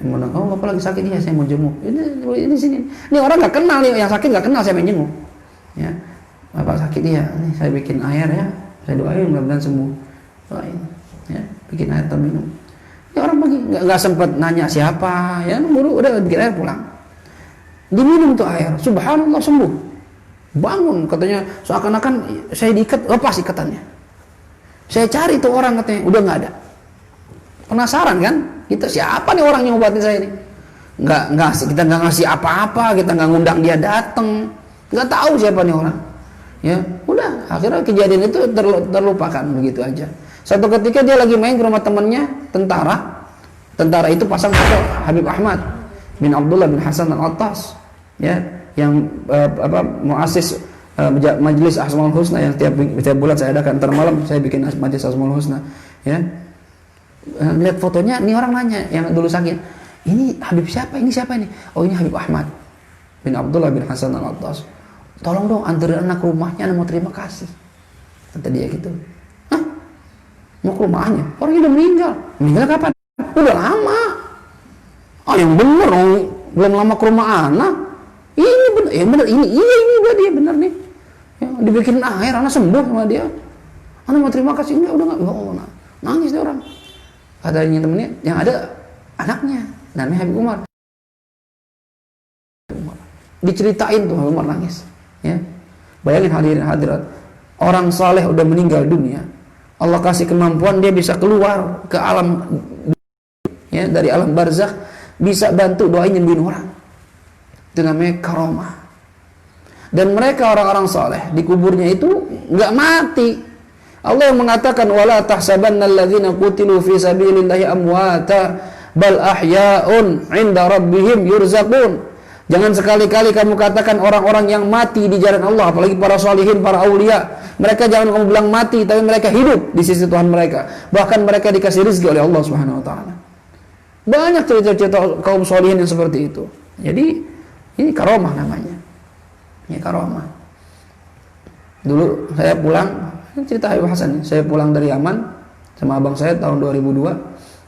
Oh bapak lagi sakit ya, saya mau jenguk. Ini sini. Ini orang nggak kenal nih, yang sakit nggak kenal, saya mau jenguk. Ya, bapak sakit ya, ini saya bikin air ya, saya doain mudah-mudahan sembuh. Doain, ya, bikin air terminum. Ya orang pergi, nggak sempat nanya siapa, ya, buru udah bikin air pulang. Diminum tuh air, subhanallah sembuh. Bangun katanya, seakan-akan saya diikat, lepas ikatannya. Saya cari tuh orang katanya, udah nggak ada. Penasaran kan? Kita siapa nih orang yang ngobatin saya ini? Kita nggak ngasih apa-apa, kita nggak ngundang dia datang, nggak tahu siapa nih orang. Ya, udah akhirnya kejadian itu terlupakan begitu aja. Satu ketika dia lagi main ke rumah temannya, tentara itu pasang foto Habib Ahmad bin Abdullah bin Hasan Al-Attas, ya, yang muassis Majelis Asmaul Husna yang setiap bulan saya adakan, ntar malam saya bikin Majelis Asmaul Husna, ya. Lihat fotonya, ini orang nanya yang dulu sakit, ini Habib siapa? Ini siapa ini? Oh ini Habib Ahmad bin Abdullah bin Hasan Al-Attas. Tolong dong anterin anak ke rumahnya, anak mau terima kasih. Kata dia gitu. Hah? Mau ke rumahnya? Orang udah meninggal. Meninggal kapan? Udah lama. Oh yang bener dong, belum lama ke rumah anak. Ini bener, ya bener ini dia bener nih. Ya, dibikinin air, anak sembuh sama dia. Anak mau terima kasih enggak? Udah enggak? Oh, nangis dia orang. Katanya temennya yang ada anaknya, namanya Habib Umar. Diceritain tuh Habib Umar nangis. Ya, bayangin hadirin hadirat, orang saleh udah meninggal dunia, Allah kasih kemampuan dia bisa keluar ke alam, ya, dari alam barzakh, bisa bantu doain nyembuhin orang. Itu namanya karomah. Dan mereka orang-orang saleh di kuburnya itu nggak mati. Allah yang mengatakan wala tahsabanna alladzina qutilu fi sabilillahi amwata bal ahya'un 'inda rabbihim yurzaqun. Jangan sekali-kali kamu katakan orang-orang yang mati di jalan Allah, apalagi para sholihin, para aulia. Mereka jangan kamu bilang mati, tapi mereka hidup di sisi Tuhan mereka. Bahkan mereka dikasih rezeki oleh Allah Subhanahu wa taala. Banyak cerita-cerita kaum sholihin yang seperti itu. Jadi ini karomah namanya. Ini karomah. Dulu saya pulang, cerita Habib Hasan, saya pulang dari Yaman sama abang saya tahun 2002,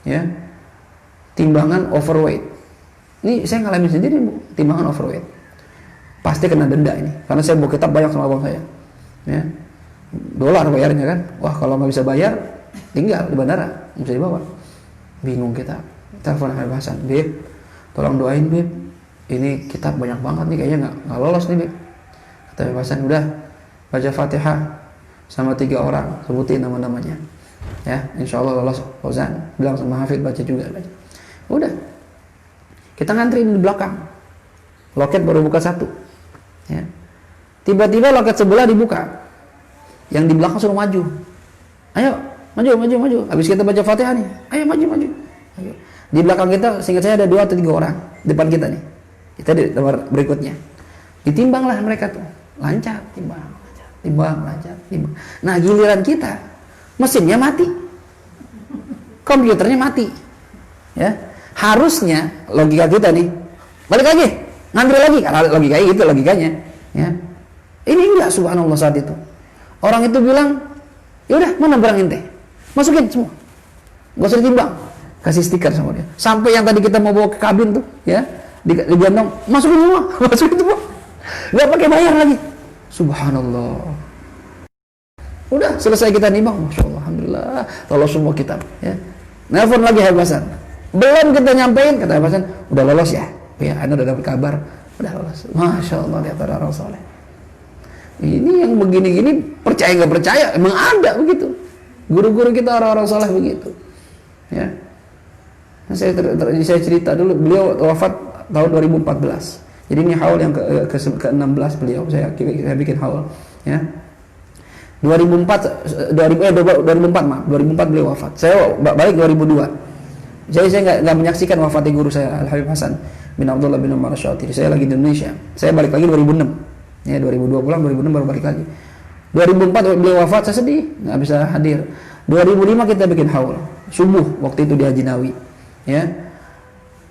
ya. Timbangan overweight. Ini saya ngalamin sendiri, Bu, timbangan overweight. Pasti kena denda ini, karena saya bawa kitab banyak sama abang saya. Ya. Dolar bayarnya kan. Wah, kalau nggak bisa bayar, tinggal di bandara, bisa dibawa. Bingung kita. Telepon Habib Hasan, "Bib, tolong doain, Bib. Ini kitab banyak banget nih, kayaknya nggak lolos nih, Bib." Kata Habib Hasan, "Udah, baca Fatihah sama 3 orang, sebutin nama-namanya. Ya, insya Allah lolos Fauzan." Bilang sama Hafid baca juga. Udah. Kita ngantri di belakang. Loket baru buka 1. Ya. Tiba-tiba loket sebelah dibuka. Yang di belakang suruh maju. Ayo, maju. Habis kita baca Fatihah nih. Ayo maju. Ayo. Di belakang kita, seingat saya ada 2 atau 3 orang depan kita nih. Kita di nomor berikutnya. Ditimbanglah mereka tuh. Lancar, timbang. Nah, giliran kita, mesinnya mati. Komputernya mati. Ya. Harusnya logika kita nih balik lagi ngantri lagi, karena logikanya gitu logikanya, ya. Ini enggak, subhanallah, saat itu orang itu bilang, "Yaudah, mana barang ente, masukin semua, gak usah ditimbang." Kasih stiker sama dia, sampai yang tadi kita mau bawa ke kabin tuh, ya, digendong, masukin semua, nggak pakai bayar lagi. Subhanallah. Udah selesai kita nimbang, masya Allah, alhamdulillah, lolos semua kitab, ya. Nelfon lagi Habib Hasan. Belum kita nyampein, kata Habib Hasan, "Udah lolos ya?" "Ya, Anda udah dapat kabar, udah lolos." Masya Allah, lihat orang soleh. Ini yang begini-gini, percaya nggak percaya, emang ada begitu. Guru-guru kita orang-orang soleh begitu. Ya, saya cerita dulu, beliau wafat tahun 2014. Jadi ini haul yang ke-16 beliau, saya bikin haul. Ya, 2004 maaf, 2004 beliau wafat. Saya balik 2002. Jadi saya nggak menyaksikan wafatnya guru saya Al Habib Hasan bin Abdullah bin Umar Syatiri. Saya lagi di Indonesia. Saya balik lagi 2006. Ya 2002 pulang, 2006 baru balik lagi. 2004 beliau wafat, saya sedih, nggak bisa hadir. 2005 kita bikin haul subuh waktu itu di Haji Nawi. Ya.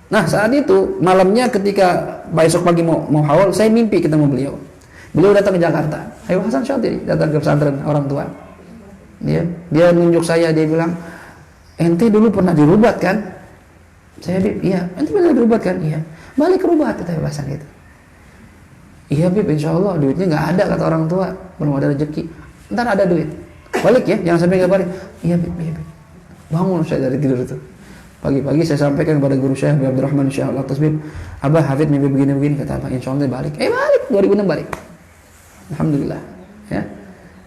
Nah saat itu malamnya ketika besok pagi mau haul, saya mimpi ketemu beliau. Beliau datang ke Jakarta. Habib Hasan Syatiri datang ke pesantren orang tua. Dia nunjuk saya, dia bilang, ente dulu pernah dirubat kan? Saya bilang, iya. Ente pernah dirubat kan? Iya. Balik ke rubat, kata Habib Hasan gitu. Iya Bib, insya Allah duitnya nggak ada, kata orang tua, belum ada rezeki. Ntar ada duit. Balik ya, jangan sampai nggak balik. Iya Bib, iya Bib. Bangun saya dari tidur itu. Pagi-pagi saya sampaikan kepada guru saya Habib Abdurrahman Syah Al-Atas, Bib, Abah Hafid mimpi begini-begini, kata Abah, insya Allah balik. Balik, 2006 balik. Alhamdulillah. Ya.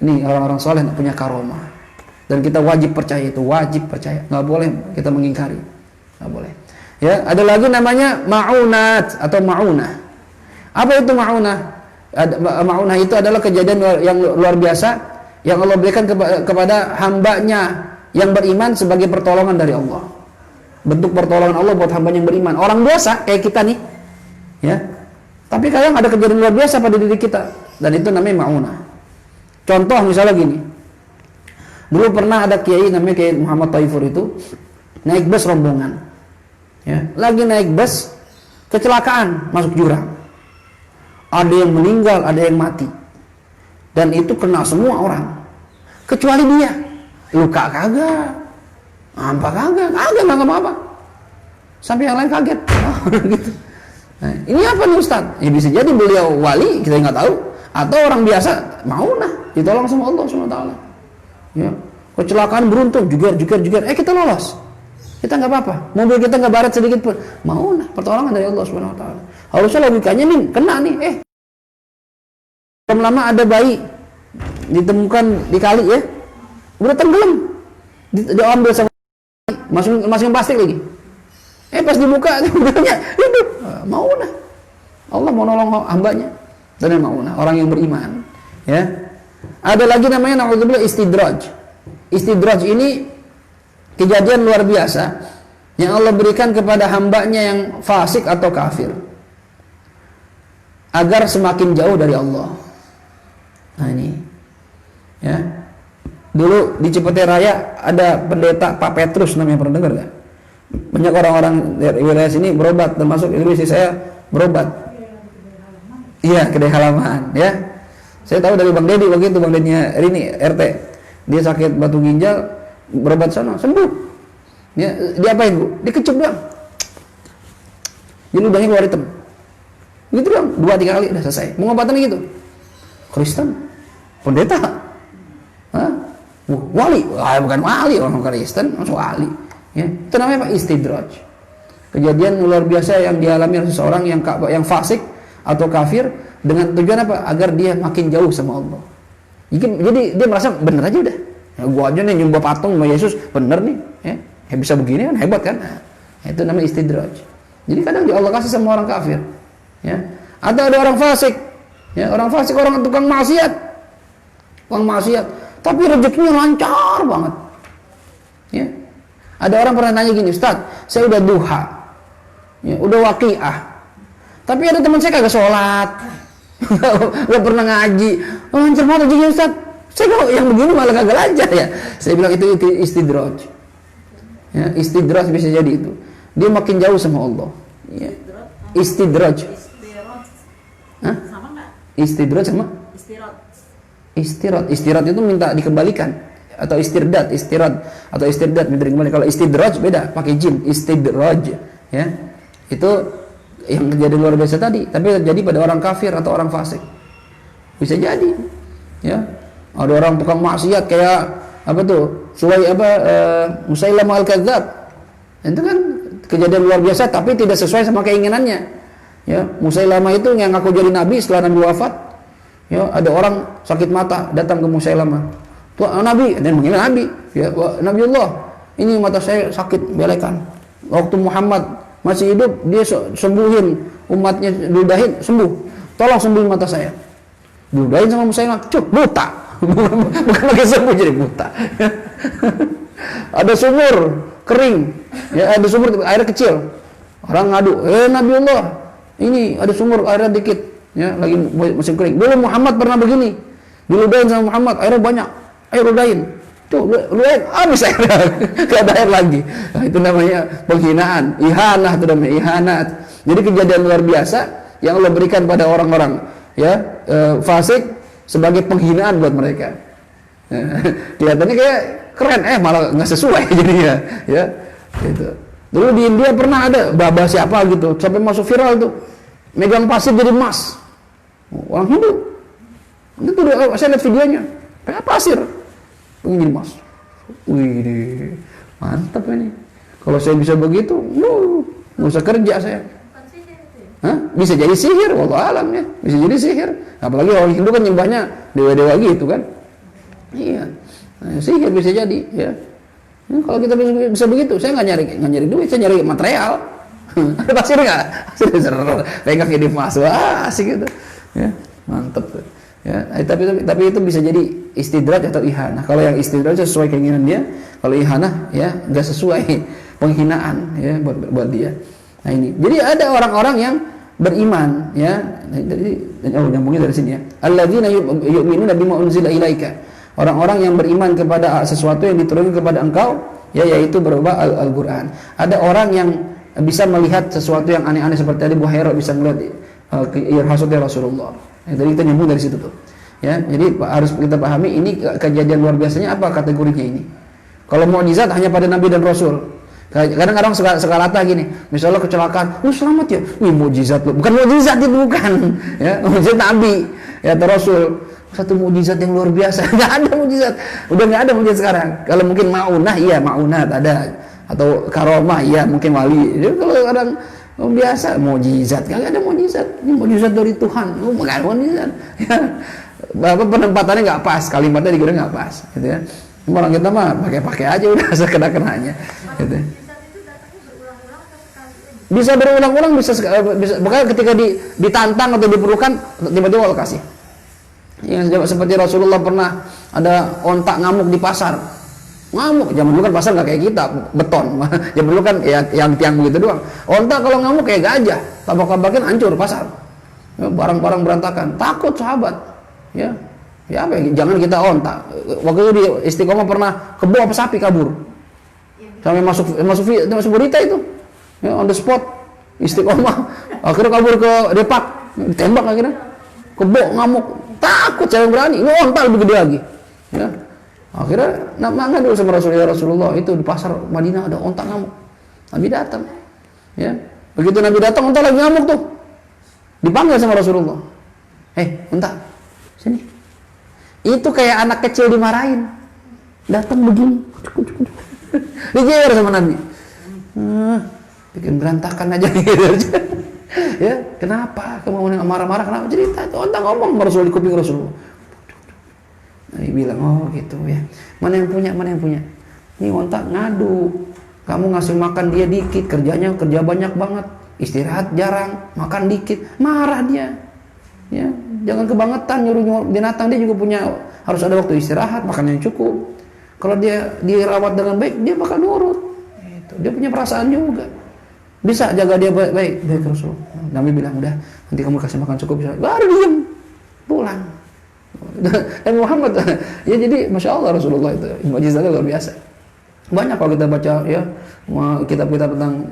Ini orang-orang soleh punya karomah. Dan kita wajib percaya itu, wajib percaya. Nggak boleh kita mengingkari. Nggak boleh. Ya, ada lagi namanya ma'unat atau ma'unah. Apa itu ma'unah? Ma'unah itu adalah kejadian yang luar biasa yang Allah berikan kepada hambanya yang beriman sebagai pertolongan dari Allah. Bentuk pertolongan Allah buat hambanya yang beriman. Orang biasa kayak kita nih, ya. Tapi kadang ada kejadian luar biasa pada diri kita, dan itu namanya ma'unah. Contoh misalnya gini. Dulu pernah ada kiai namanya Kiai Muhammad Taifur itu naik bus rombongan. Ya, lagi naik bus kecelakaan masuk jurang. Ada yang meninggal, ada yang mati. Dan itu kena semua orang. Kecuali dia. Luka kagak. Apa kagak? Kagak apa-apa. Sampai yang lain kaget. Gitu. Nah, ini apa nih Ustaz? Ya bisa jadi beliau wali, kita nggak tahu, atau orang biasa maunah, ditolong sama Allah SWT. Ya, kecelakaan beruntung, juger, kita lolos. Kita nggak apa-apa, mobil kita nggak baret sedikit pun, maunah, pertolongan dari Allah SWT. Harusnya logikanya nih, kena nih, lama-lama ada bayi ditemukan di kali ya, udah tenggelam, diambil sama masukin plastik lagi. Pas dibuka mobilnya hidup. Maunah. Allah mau nolong hambanya. Dan maunah, orang yang beriman. Ya. Ada lagi namanya naudzubillah istidraj. Istidraj ini kejadian luar biasa yang Allah berikan kepada hambanya yang fasik atau kafir agar semakin jauh dari Allah. Nah ini, ya. Dulu di Cipete Raya ada pendeta Pak Petrus, namanya, pernah dengar nggak? Banyak orang-orang dari wilayah sini berobat, termasuk istri saya berobat. Iya, kedai halaman, ya. Saya tahu dari Bang Dedi waktu itu, Bang Dedinya Rini RT. Dia sakit batu ginjal, berobat sana, sembuh. Ya, dia apain, Bu? Dikecup doang. Jadi lubangnya keluar hitam. Gitu doang, 2-3 kali udah selesai. Pengobatannya gitu. Kristen, pendeta. Hah? Wali, bukan wali, orang Kristen, masuk wali. Ya, itu namanya Pak istidraj. Kejadian luar biasa yang dialami oleh seseorang yang fasik atau kafir dengan tujuan apa? Agar dia makin jauh sama Allah. Jadi dia merasa bener aja udah. Ya, gua aja nih nyembah patung sama Yesus, bener nih, ya. Bisa begini kan hebat kan? Nah, itu namanya istidraj. Jadi kadang Allah kasih sama orang kafir. Ya. Ada orang fasik. Ya, orang fasik, orang tukang maksiat. Tukang maksiat, tapi rezekinya lancar banget. Ya. Ada orang pernah nanya gini, Ustaz, saya udah duha, ya, udah waqiah, tapi ada teman saya kagak sholat, gak pernah ngaji, lancar banget rezekinya Ustaz. Saya kok yang begini malah kagak lancar ya. Saya bilang itu istidraj. Ya, istidraj bisa jadi itu. Dia makin jauh sama Allah. Ya. Istidraj. Hah? Istidraj sama? Istirat itu minta dikembalikan. Atau istirad minta dikembalikan. Kalau istidraj beda, pakai jim, istidraj, ya. Itu yang terjadi luar biasa tadi, tapi terjadi pada orang kafir atau orang fasik. Bisa jadi, ya. Ada orang tukang maksiat kayak apa tuh? Musailamah al-Kadzdzab. Itu kan kejadian luar biasa tapi tidak sesuai sama keinginannya. Ya, Musailamah itu yang ngaku jadi nabi setelah Nabi wafat. Ya, ada orang sakit mata datang ke Musailamah. Tuh Nabi, dan mengira Nabi, ya Nabiullah, ini mata saya sakit belekan. Waktu Muhammad masih hidup, dia sembuhin umatnya, ludahin, sembuh. Tolong sembuhin mata saya. Ludahin sama Musailamah, buta. Bukan pakai sembuh jadi buta. Ada sumur kering, ya ada sumur air kecil. Orang ngadu, Nabiullah, ini ada sumur airnya dikit, ya lagi musim kering. Dulu Muhammad pernah begini, diludahin sama Muhammad, airnya banyak, air ludahin. Tuh, ludahin, habis airnya, gak ada air lagi. Nah, itu namanya penghinaan, ihanah itu namanya ihanat. Jadi kejadian luar biasa yang Allah berikan pada orang-orang, ya fasik sebagai penghinaan buat mereka. Kelihatannya kayak keren, malah nggak sesuai jadinya, ya. Gitu. Dulu di India pernah ada baba siapa gitu, sampai masuk viral tuh, megang pasir jadi emas. Orang Hindu. Itu saya lihat videonya, kayak pasir, pengen jadi emas. Wih, mantap ini. Kalau saya bisa begitu, nggak usah kerja saya. Hah? Bisa jadi sihir, wallah alam ya. Bisa jadi sihir. Apalagi orang Hindu kan nyembahnya dewa-dewa gitu kan. Iya. Nah, sihir bisa jadi, ya. Kalau kita bisa begitu, saya nggak nyari duit, saya nyari material. Ada pasir nggak? Pegang jadi emas, wah asik gitu. Ya, mantep. Ya, tapi itu bisa jadi istidraj atau ihanah. Kalau yang istidraj sesuai keinginan dia, kalau ihanah ya nggak sesuai, penghinaan ya buat dia. Nah ini, jadi ada orang-orang yang beriman, ya. Jadi nyambungnya dari sini ya. Alladzina yu'minuna bima unzila ilaika. Orang-orang yang beriman kepada sesuatu yang diturunkan kepada engkau, ya yaitu berupa Al-Qur'an. Ada orang yang bisa melihat sesuatu yang aneh-aneh seperti tadi Buhairah bisa melihat irhasatnya Rasulullah. Ya, tadi kita nyambung dari situ tuh. Ya, jadi harus kita pahami ini kejadian luar biasanya apa kategorinya ini. Kalau mukjizat hanya pada Nabi dan Rasul. Kadang-kadang suka latah gini, misalnya kecelakaan, selamat ya, mukjizat lu. Bukan mukjizat itu bukan, ya mukjizat Nabi, ya atau Rasul. Satu mukjizat yang luar biasa, nggak ada mukjizat, udah nggak ada mukjizat sekarang. Kalau mungkin maunah, iya maunah ada, atau karomah, iya mungkin wali. Jadi kalau kadang biasa mukjizat, nggak ada mukjizat. Ini mukjizat dari Tuhan, nggak ada mukjizat. Ya, penempatannya nggak pas, kalimatnya dikira nggak pas, gitu ya. Orang kita mah pakai aja udah sekena-kenanya, gitu. Bisa berulang-ulang, bisa makanya ketika ditantang atau diperlukan tiba-tiba Allah kasih. Yang seperti Rasulullah pernah ada ontak ngamuk di pasar. Ngamuk, zaman dulu kan pasar nggak kayak kita, beton. Zaman dulu kan ya yang tiang begitu doang. Ontak kalau ngamuk kayak gajah, tabak-tabakin hancur pasar. Ya, barang-barang berantakan. Takut sahabat. Ya apa ya? Jangan kita ontak. Waktu itu di Istiqomah pernah kebo apa sapi kabur. Sampai masuk berita itu. Ya, on the spot Istiqomah. Akhirnya kabur ke Depak, ditembak akhirnya. Kebo ngamuk. Takut saya berani, ini ontak lebih gede lagi. Ya. Akhirnya nggak dulu sama Rasulullah itu di pasar Madinah ada ontak ngamuk. Nabi datang. Ya. Begitu Nabi datang, ontak lagi ngamuk tuh. Dipanggil sama Rasulullah. Ontak, sini. Itu kayak anak kecil dimarahin. Datang begini. Dijewer sama Nabi. Bikin berantakan aja gitu. Ya, kenapa kamu marah-marah? Kenapa cerita? Itu ontak ngomong Rasul di kuping Rasulullah. Nabi bilang, gitu ya. Mana yang punya? Ini ontak ngadu. Kamu ngasih makan dia dikit, kerja banyak banget, istirahat jarang, makan dikit, marah dia. Ya, jangan kebangetan nyuruh binatang, dia juga harus ada waktu istirahat, makan yang cukup. Kalau dia dirawat dengan baik, dia bakal nurut. Gitu. Dia punya perasaan juga. Bisa jaga dia baik Rasul. Nabi bilang udah, nanti kamu kasih makan cukup, bisa. Baru diem, pulang. Dan Muhammad, ya jadi masya Allah Rasulullah itu mukjizatnya luar biasa. Banyak kalau kita baca ya kitab-kitab tentang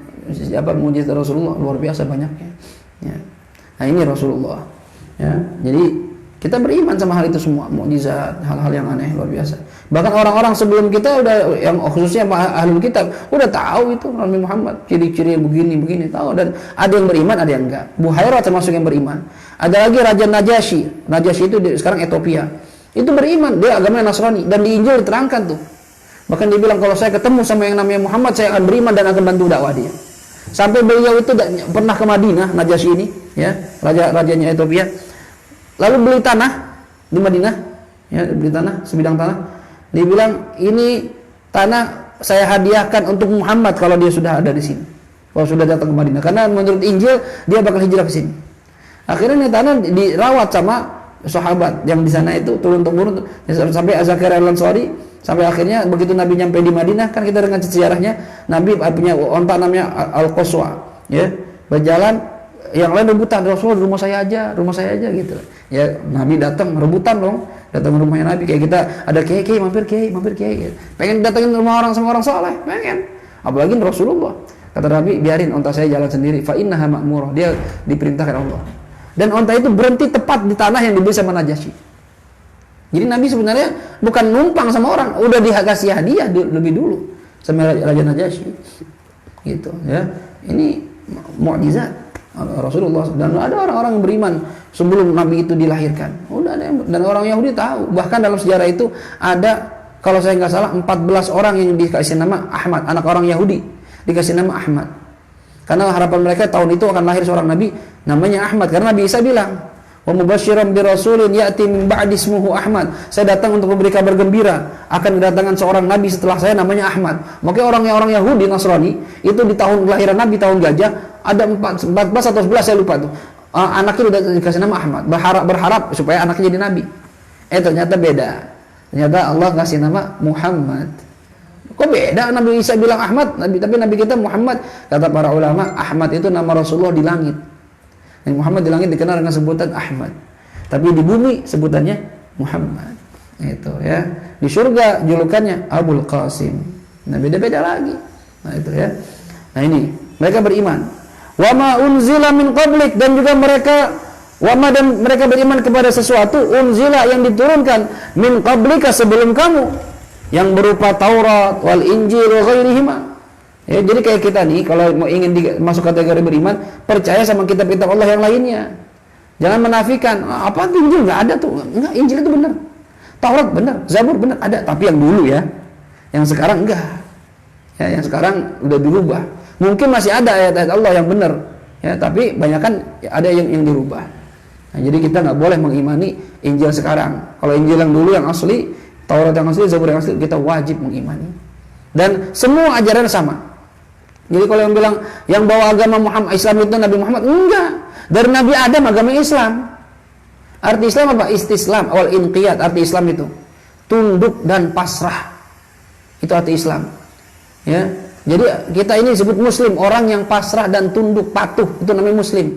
mukjizat Rasulullah luar biasa banyaknya. Ya. Nah ini Rasulullah. Ya, jadi kita beriman sama hal itu semua, mukjizat, hal-hal yang aneh luar biasa. Bahkan orang-orang sebelum kita udah, yang khususnya ahlul kitab, udah tahu itu Nabi Muhammad, ciri-ciri begini tahu, dan ada yang beriman, ada yang enggak. Buhairah termasuk yang beriman. Ada lagi Raja Najasyi itu sekarang Ethiopia. Itu beriman, dia agamanya Nasrani, dan di Injil diterangkan tuh. Bahkan dia bilang kalau saya ketemu sama yang namanya Muhammad, saya akan beriman dan akan bantu dakwah dia. Sampai beliau itu pernah ke Madinah, Najasyi ini, ya, rajanya Ethiopia. Lalu beli tanah di Madinah, ya, beli tanah, sebidang tanah. Dia bilang, ini tanah saya hadiahkan untuk Muhammad kalau dia sudah ada di sini, kalau sudah datang ke Madinah. Karena menurut Injil dia bakal hijrah ke sini. Akhirnya ini tanah dirawat sama sahabat yang di sana itu turun-temurun sampai Zakaria al-Ansari, sampai akhirnya begitu Nabi nyampe di Madinah, kan kita dengan sejarahnya Nabi punya onta namanya Al-Qaswa, ya, berjalan, yang lain rebutan, Rasulullah rumah saya aja gitu. Ya, Nabi datang rebutan dong, datang ke rumahnya Nabi, kayak kita ada kiai mampir kiai, pengen datengin rumah orang sama orang soleh, pengen, apalagi Rasulullah. Kata Nabi, biarin onta saya jalan sendiri, fa innaha ma'murah, dia diperintahkan Allah. Dan onta itu berhenti tepat di tanah yang dibeli sama Najasyi. Jadi Nabi sebenarnya bukan numpang sama orang, udah dikasih hadiah lebih dulu sama Raja Najasyi. Gitu ya. Ini mukjizat Rasulullah, dan ada orang-orang yang beriman sebelum Nabi itu dilahirkan. Udah ada, dan orang Yahudi tahu. Bahkan dalam sejarah itu ada, kalau saya nggak salah, 14 orang yang dikasih nama Ahmad, anak orang Yahudi dikasih nama Ahmad. Karena harapan mereka tahun itu akan lahir seorang nabi namanya Ahmad, karena Nabi Isa bilang, wa mubasysyiran bi rasulin ya'ti min ba'di ismuhu Ahmad. Saya datang untuk memberi kabar gembira akan kedatangan seorang nabi setelah saya namanya Ahmad. Makanya orang Yahudi Nasrani itu di tahun kelahiran Nabi, tahun gajah, ada 14 atau 11 saya lupa tuh. Anaknya udah dikasih nama Ahmad, berharap supaya anaknya jadi nabi. Ternyata beda. Ternyata Allah kasih nama Muhammad. Kok beda? Nabi Isa bilang Ahmad, tapi Nabi kita Muhammad. Kata para ulama, Ahmad itu nama Rasulullah di langit. Dan Muhammad di langit dikenal dengan sebutan Ahmad. Tapi di bumi sebutannya Muhammad. Itu ya. Di surga julukannya Abul Qasim. Nah, beda-beda lagi. Nah, itu ya. Nah, ini mereka beriman. Wa ma unzila min qablik, dan juga mereka dan mereka beriman kepada sesuatu unzila yang diturunkan min qablika sebelum kamu, yang berupa Taurat wal Injil wa ghairihima. Ya, jadi kayak kita nih kalau mau ingin masuk kategori beriman, percaya sama kitab-kitab Allah yang lainnya. Jangan menafikan, apa Injil enggak ada tuh. Enggak, Injil itu benar. Taurat benar, Zabur benar ada, tapi yang dulu ya. Yang sekarang enggak. Ya, yang sekarang udah dirubah. Mungkin masih ada ayat-ayat Allah yang benar, ya, tapi banyakan ada yang dirubah. Nah, jadi kita nggak boleh mengimani Injil sekarang. Kalau Injil yang dulu yang asli, Taurat yang asli, Zabur yang asli, kita wajib mengimani. Dan semua ajaran sama. Jadi kalau yang bilang yang bawa agama Muhammad Islam itu Nabi Muhammad, enggak. Dari Nabi Adam agama Islam. Arti Islam apa? Istislam, awal inqiyad. Arti Islam itu tunduk dan pasrah. Itu arti Islam. Ya. Jadi kita ini disebut Muslim, orang yang pasrah dan tunduk, patuh, itu namanya Muslim.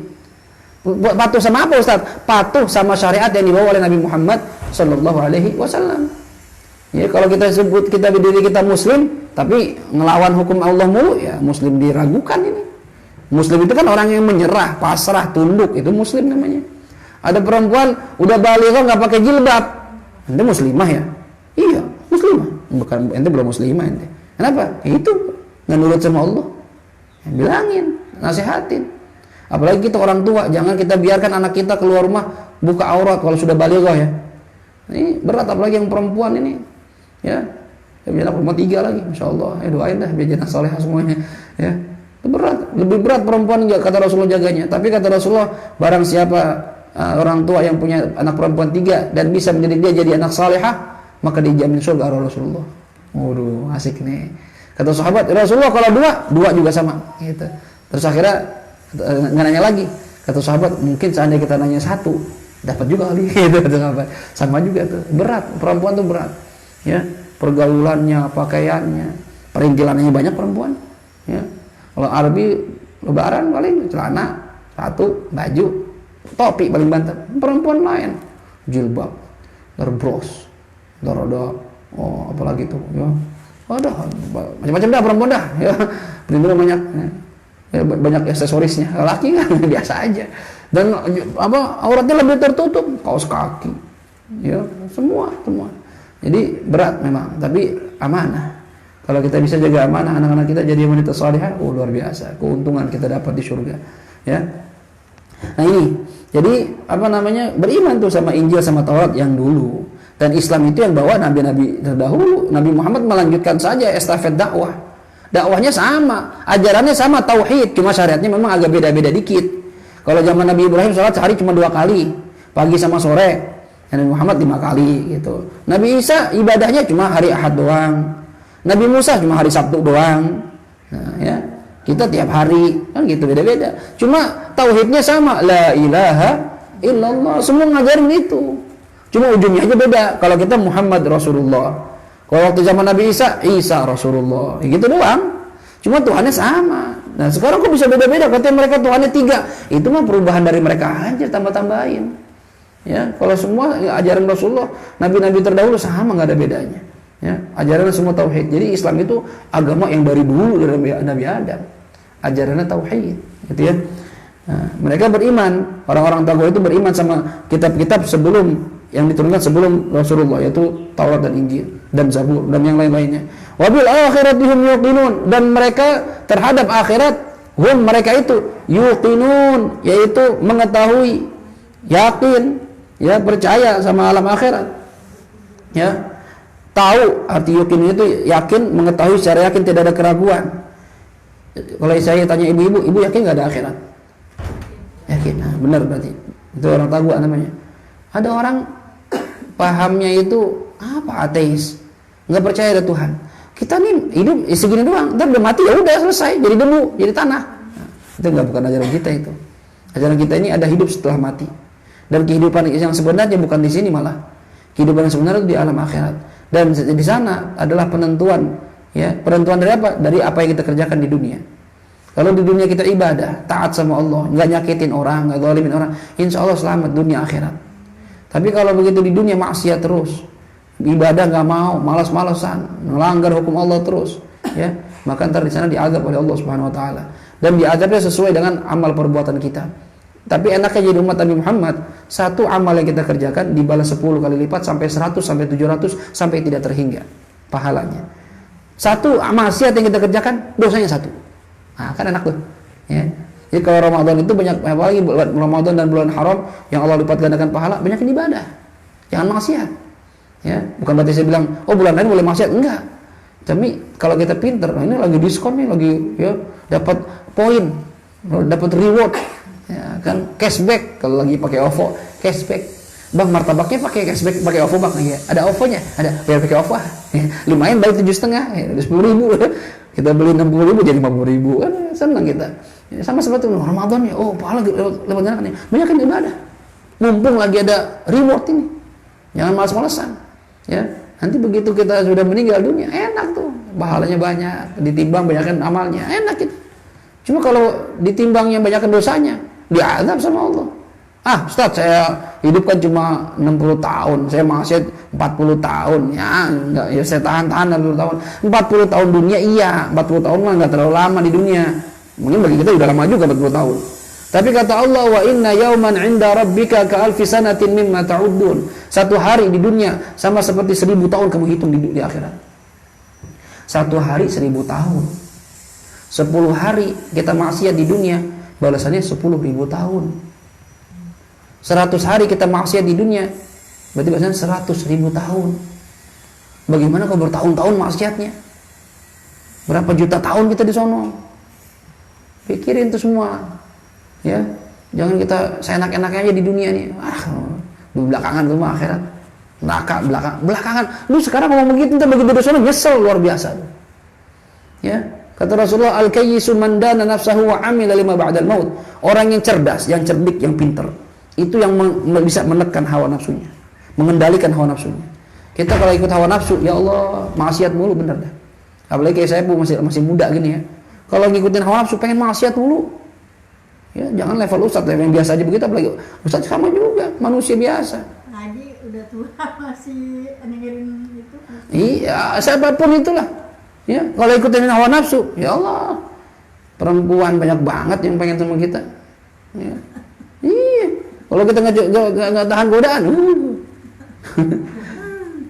Patuh sama apa Ustaz? Patuh sama syariat yang dibawa oleh Nabi Muhammad sallallahu alaihi wasallam. Ya, kalau kita sebut kita diri kita Muslim, tapi ngelawan hukum Allah mulu, ya Muslim diragukan ini. Muslim itu kan orang yang menyerah, pasrah, tunduk, itu Muslim namanya. Ada perempuan udah balighah nggak pakai jilbab, ente muslimah ya? Iya, muslimah. Bukan, ente belum muslimah ente. Kenapa? Itu nggak nurut sama Allah. Ya, bilangin, nasihatin. Apalagi kita orang tua, jangan kita biarkan anak kita keluar rumah buka aurat kalau sudah balighah ya. Ini berat, apalagi yang perempuan ini. Ya, biar perempuan 3 lagi, Masya Allah. Doain dah biar jangan salehah semuanya. Ya, itu berat, lebih berat perempuan kata Rasulullah jaganya. Tapi kata Rasulullah, barang siapa orang tua yang punya anak perempuan 3 dan bisa menjadi dia jadi anak salehah, maka dijamin surga oleh Rasulullah. Waduh, asik nih. Kata sahabat, Rasulullah kalau 2 juga sama. Gitu. Terus akhirnya nggak nanya lagi. Kata sahabat, mungkin seandainya kita nanya 1, dapat juga kali. Gitu, sama juga tuh. Berat, perempuan tuh berat. Ya, pergaulannya, pakaiannya, perintilannya banyak perempuan. Ya. Kalau Arabi lebaran paling celana 1, baju, topi paling banter. Perempuan lain jilbab, terbros, ada apalagi tuh, ya. Ada macam-macam dah perempuan dah, ya. Perempuan banyak, ya, banyak aksesorisnya. Laki kan biasa aja. Dan auratnya lebih tertutup, kaos kaki, ya, semua. Jadi berat memang, tapi amanah. Kalau kita bisa jaga amanah anak-anak kita jadi wanita salihah, luar biasa. Keuntungan kita dapat di surga, ya. Nah ini, jadi beriman tuh sama Injil sama Taurat yang dulu. Dan Islam itu yang bawa nabi-nabi terdahulu. Nabi Muhammad melanjutkan saja estafet dakwah. Dakwahnya sama, ajarannya sama, tauhid, cuma syariatnya memang agak beda-beda dikit. Kalau zaman Nabi Ibrahim sholat sehari cuma 2 kali, pagi sama sore. Nabi Muhammad 5 kali gitu. Nabi Isa ibadahnya cuma hari Ahad doang. Nabi Musa cuma hari Sabtu doang. Nah, ya. Kita tiap hari kan gitu, beda-beda. Cuma tauhidnya sama, la ilaha illallah. Semua ngajarin itu. Cuma ujungnya aja beda. Kalau kita Muhammad Rasulullah. Kalau waktu zaman Nabi Isa, Isa Rasulullah. Ya gitu doang. Cuma Tuhannya sama. Nah sekarang kok bisa beda-beda? Katanya mereka Tuhannya 3. Itu mah perubahan dari mereka aja, tambah-tambahin. Ya, kalau semua ajaran Rasulullah, nabi-nabi terdahulu sama, nggak ada bedanya. Ya, ajarannya semua tauhid. Jadi Islam itu agama yang dari dulu dari Nabi Adam. Ajarannya tauhid, gitu ya. Nah, mereka beriman, orang-orang taqwa itu beriman sama kitab-kitab sebelum yang diturunkan sebelum Rasulullah, yaitu Taurat dan Injil dan Zabur dan yang lain-lainnya. Wabil akhirati hum yuqinun, dan mereka terhadap akhirat mereka itu yuqinun, yaitu mengetahui, yakin, ya, percaya sama alam akhirat. Ya. Tahu, arti yuqin itu yakin, mengetahui secara yakin, tidak ada keraguan. Kalau saya tanya ibu-ibu, ibu yakin nggak ada akhirat? Yakin. Nah, benar berarti. Itu orang taqwa namanya. Ada orang pahamnya itu apa, ateis, nggak percaya ada Tuhan. Kita nih hidup segini doang, ntar udah mati ya udah selesai, jadi debu, jadi tanah. Nah, itu nggak, bukan ajaran kita itu. Ajaran kita ini ada hidup setelah mati. Dan kehidupan yang sebenarnya bukan di sini, malah kehidupan yang sebenarnya itu di alam akhirat. Dan di sana adalah penentuan, ya, penentuan dari apa? Dari apa yang kita kerjakan di dunia. Kalau di dunia kita ibadah, taat sama Allah, nggak nyakitin orang, nggak zalimin orang, insya Allah selamat dunia akhirat. Tapi kalau begitu di dunia maksiat terus, ibadah nggak mau, malas-malasan, melanggar hukum Allah terus, ya, maka ntar di sana diazab oleh Allah Subhanahu Wa Taala. Dan diazabnya sesuai dengan amal perbuatan kita. Tapi enaknya jadi umat Nabi Muhammad, satu amal yang kita kerjakan dibalas 10 kali lipat, sampai 100, sampai 700, sampai tidak terhingga pahalanya. Satu maksiat yang kita kerjakan, dosanya 1. Nah, kan enak tuh. Ya. Jadi kalau Ramadan itu banyak, apalagi bulan Ramadan dan bulan haram yang Allah lipat gandakan pahala, banyakin ibadah. Jangan maksiat. Ya, bukan berarti saya bilang, oh bulan lain boleh maksiat, enggak. Tapi kalau kita pinter, nah ini lagi diskon nih, lagi ya dapat poin, dapat reward. Ya, kan cashback kalau lagi pakai OVO, cashback. Bang, martabaknya pakai cashback, pakai OVO Bang. Ya, ada OVO-nya, ada. Biar pakai OVO. Ya, lumayan bayar 7,5, ya, 10.000. Kita beli 60.000 jadi 50.000. Kan senang kita. Ya, sama seperti Ramadan ya. Oh, pahala lewat jalan nih. Banyakin ibadah. Mumpung lagi ada reward ini. Jangan malas-malasan. Ya, nanti begitu kita sudah meninggal dunia, enak tuh. Pahalanya banyak, ditimbang banyakan amalnya, enak gitu. Cuma kalau ditimbangnya banyakan dosanya, diazab sama Allah. Ah, Ustaz, saya hidup kan cuma 60 tahun, saya maksiat 40 tahun. Ya, enggak, ya saya tahan-tahan 60 tahun. 40 tahun dunia iya, 40 tahun mah enggak terlalu lama di dunia. Mungkin bagi kita udah lama juga 40 tahun. Tapi kata Allah, wa inna yauman 'inda rabbika ka alfi sanatin mimma ta'uddun. Satu hari di dunia sama seperti 1000 tahun kamu hitung di akhirat. Satu hari 1000 tahun. 10 hari kita maksiat di dunia, balasannya 10.000 tahun. 100 hari kita maksiat di dunia, berarti balasannya 100.000 tahun. Bagaimana kalau bertahun-tahun maksiatnya? Berapa juta tahun kita di sono? Pikirin itu semua. Ya, jangan kita seenak-enaknya aja di dunia nih. Belakangan tuh mah akhirat. Belakangan. Lu sekarang ngomong begitu, entar begitu di sono nyesel luar biasa. Ya. Kata Rasulullah, al-kayyisu man dana nafsahu wa amila lima ba'dal maut. Orang yang cerdas, yang cerdik, yang pintar, itu yang bisa menekan hawa nafsunya, mengendalikan hawa nafsunya. Kita kalau ikut hawa nafsu, ya Allah, maksiat mulu, bener dah. Apalagi kayak saya pun masih muda gini ya. Kalau ngikutin hawa nafsu pengen maksiat mulu. Ya, jangan level ustadz, level yang biasa aja begitu, apalagi ustadz sama juga, manusia biasa. Lagi udah tua masih dengerin itu. Iya, siapapun itulah. Ya, kalau ikutin hawa nafsu, ya Allah, perempuan banyak banget yang pengen sama kita. Ya. Iya, kalau kita nggak tahan godaan.